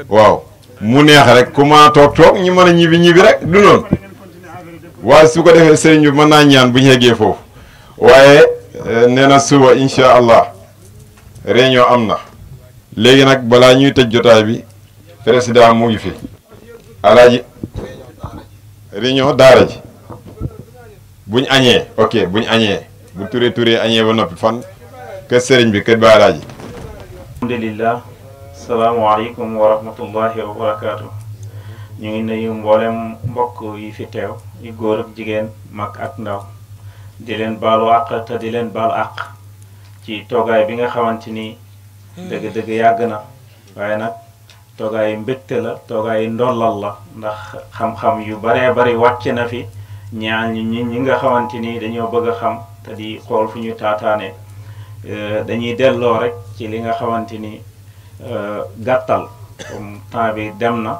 waaw mu neex rek ku mën a toog ñi mën a ñibbi rek du noonu waaye su ko defee sëriñ bi mën naa ñaan bu ñu yeggee foofu waaye nee na suba incha allah réunion am na léegi nag balaa ñuy tëj jotaay bi président mu ngi fi alaaji réunion daara ji buñ añee ok buñ añee bu turee añee ba noppi fan kër sëriñ bi kër ba alaaji alhamdulillah salaamaaleykum wa rahmatullahi wa barakaatu ñu ngi nuyu mboolem mbokk yi fi teew yu góor ak jigéen mag ak ndaw di leen baalu àq te di leen baalu àq ci toogaay bi nga xamante ni dëgg-dëgg yàgg na waaye nag toogaay mbégte la toogaay ndollal la ndax xam-xam yu baree bari wàcc na fi ñaan ñi nga xamante ni dañoo bëgg a xam te di xool fu ñu taataane dañuy delloo rek ci li nga xamante ni gàttal comme temps bi dem na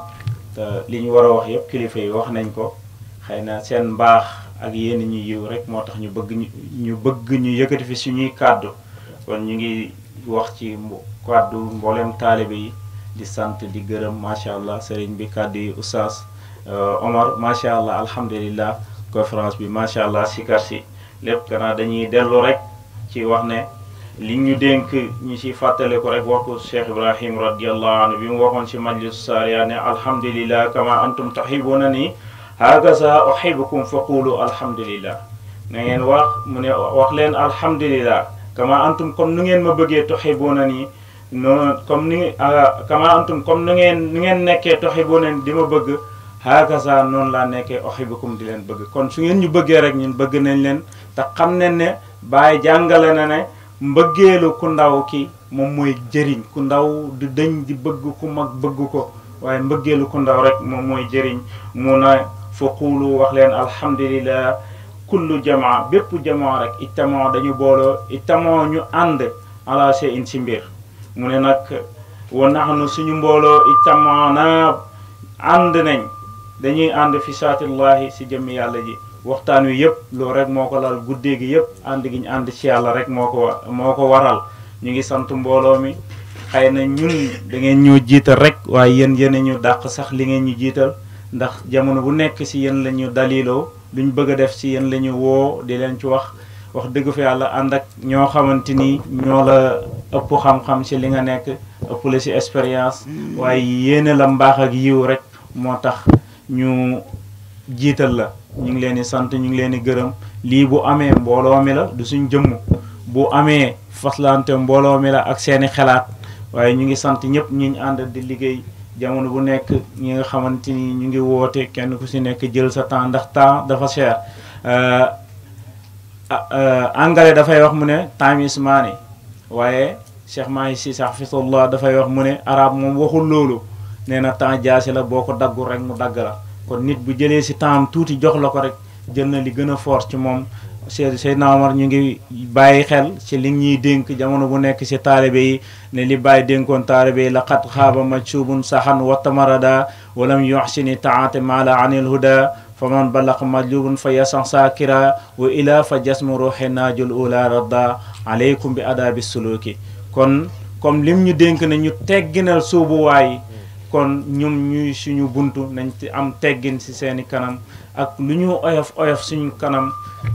te li ñu war a wax yëpp kilifa yi wax nañ ko xëy na seen mbaax ak yéen ñu yiw rek moo tax ñu bëgg ñu yëkkati fi suñuy kàddu kon ñu ngi wax ci kàddu mboolem taalibe yi di sant di gërëm macha allah sëriñ bi kàddu yi oustaz Omar macha allah alhamdulillah conférence bi macha allah sikar si lépp gannaaw dañuy dellu rek ci wax ne li ñu dénk ñu ci fàttale ko rek waxu Cheikh Ibrahim radiallahu anhu bi mu waxoon ci majlis saariya ne alhamdulillah kama antum tuhibuna ni hakaza uhibbukum fa qulu alhamdulillah na ngeen wax mu ne wax leen alhamdulillah kama antum comme nu ngeen ma bëggee tuhibuna ni noonu comme ni kama antum comme ni ngeen nekkee tuhibbuuna di ma bëgg hakaza noonu laa nekkee uhibbukum di leen bëgg kon su ngeen ñu bëggee rek ñun bëgg nañ leen te xam nañ ne Baay jàngale na ne mbëggeelu ku ndaw ki moom mooy jëriñ ku ndaw du dëñ di bëgg ku mag bëgg ko waaye mbëggeelu ku ndaw rek moom mooy jëriñ mu ne fa quulu wax leen alhamdulillah kullu jamaa bépp jamaa rek ittamoo dañu booloo ittamoo ñu ànd ala shay'in ci mbir mu ne nag wa nahnu suñu mbooloo ittamoo na ànd nañ dañuy ànd fi saatillahi si jëmmi yàlla ji waxtaan wi yëpp loolu rek moo ko lal guddee gi yëpp ànd gi ñu ànd ci yàlla rek moo ko waral ñu ngi sant mbooloo mi xëy na ñun da ngeen ñoo jiital rek waaye yéen ñu dàq sax li ngeen ñu jiital ndax jamono bu nekk si yéen la ñu daliloo luñ bëgg a def si yéen la ñu woo di leen ci wax dëgg fa yàlla ànd ak ñoo xamante ni ñoo la ëpp xam-xam si li nga nekk ëpp la si expérience waaye yéene la mbaax ak yiw rek moo tax ñu jiital la ñu ngi leen di sant ñu ngi leen di gërëm lii bu amee mbooloo mi la du suñ jëmm bu amee faslante mbooloo mi la ak seeni xalaat waaye ñu ngi sant ñëpp ñu ànd di liggéey jamono bu nekk ñi nga xamante ni ñu ngi woote kenn ku si nekk jël sa temps ndax temps dafa cher anglais dafay wax mu ne time is money waaye Cheikh Mahi Cissé hafizahullah dafay wax mu ne arab moom waxul loolu nee na temps jaasi la boo ko daggul rek mu dagg la kon nit bu jëlee si temps tuuti jox la ko rek jël na li gën a fort ci moom Seydina Omar ñu ngi bàyyi xel ci li ñuy dénk jamono bu nekk ci taalibe yi ne li bàyyi dénkoon taalibe yi laqad xaaba majsuubun saxan wa tamarada walam yuxsini taate maala anil huda fa man balaq majlubun fa yasan sakira wa ila fa jasmu ruuxi naajul ula radda aleykum bi adabi suluki kon comme lim ñu dénk ne ñu tegginal sóobuwaay kon ñoom ñuy suñu buntu nañ ci am teggin ci seeni kanam ak lu ñu oyof suñu kanam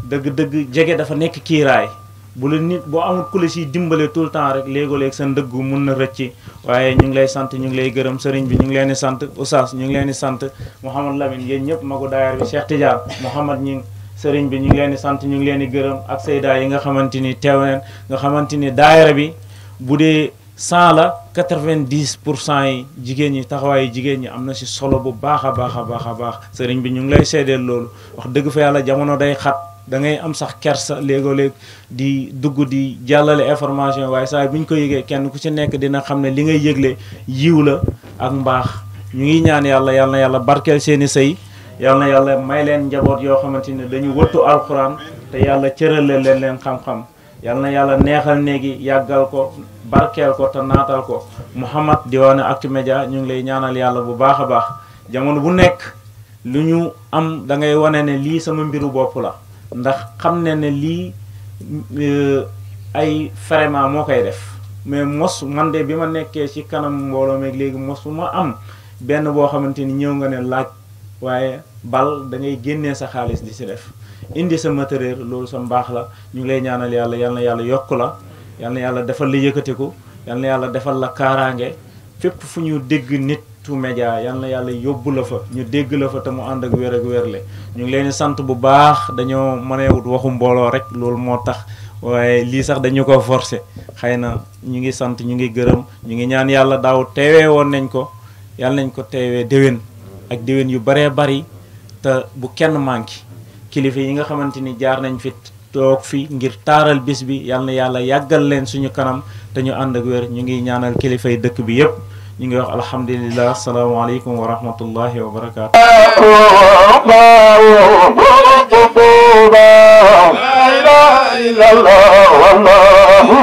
dëgg-dëgg jege dafa nekk kiiraay bu la nit boo amul ku la siy dimbale tout le temps rek léegoo-léeg sa ndëggu mun na rëcc waaye ñu ngi lay sant ñu ngi lay gërëm sëriñ bi ñu ngi leen di sant Oustaz ñu ngi leen di sant Mouhamad Lamine yéen ñëpp magu daayar bi Cheikh Tidiane Mouhamad ñi sëriñ bi ñu ngi leen di sant ñu ngi leen di gërëm ak sayda yi nga xamante ni teew neen nga xamante ni daayara bi bu dee 100 la 90% yi jigéen ñi taxawaayu jigéen ñi am na si solo bu baax a baax sëriñ bi ñu ngi lay seedeel loolu wax dëgg fa yàlla jamono day xat da ngay am sax kersa léegoo-léeg di dugg di jàllale information waaye saa bu ñu ko yëgee kenn ku ci nekk dina xam ne li ngay yëgle yiw la ak mbaax ñu ngi ñaan yàlla yàlla barkeel seeni sëy yàlla may leen njaboot yoo xamante ne dañu wëttu alxuraan te yàlla cërale leen xam-xam yàlla neexal néegi yàggal ko barkeel ko te naatal ko Mouhamad Diwane Actu Media ñu ngi lay ñaanal yàlla bu baax a baax jamono bu nekk lu ñu am da ngay wane ne lii sama mbiru bopp la ndax xam ne lii ay vraiment moo koy def mais mos man de bi ma nekkee ci kanam mbooloo meeg léegi mos bu ma am benn boo xamante ni ñëw nga ne laaj waaye bal da ngay génnee sa xaalis di si def indi sa matériel loolu sa mbaax la ñu ngi lay ñaanal yàlla yàlla yokk la yàlla defal la yëkkatiku yàlla defal la kaaraange fépp fu ñu dégg Nitu Média yàlla yóbbu la fa ñu dégg la fa te mu ànd ak wér ak wérle ñu ngi leen di sant bu baax dañoo mënewut waxu mbooloo rek loolu moo tax waaye lii sax dañu ko forcé xëy na ñu ngi sant ñu ngi gërëm ñu ngi ñaan yàlla daaw teewee woon nañ ko yàlla nañ ko teewee déwén ak déwén yu baree bari te bu kenn manqué kilifa yi nga xamante ni jaar nañ fi toog fi ngir taaral bis bi yàlla yàggal leen suñu kanam te ñu ànd ak wér ñu ngi ñaanal kilifa yi dëkk bi yépp ñu ngi wax alhamdulillah asalaamaaleykum wa rahmatullahi wa barakaatu. la ilaha illallah wallahu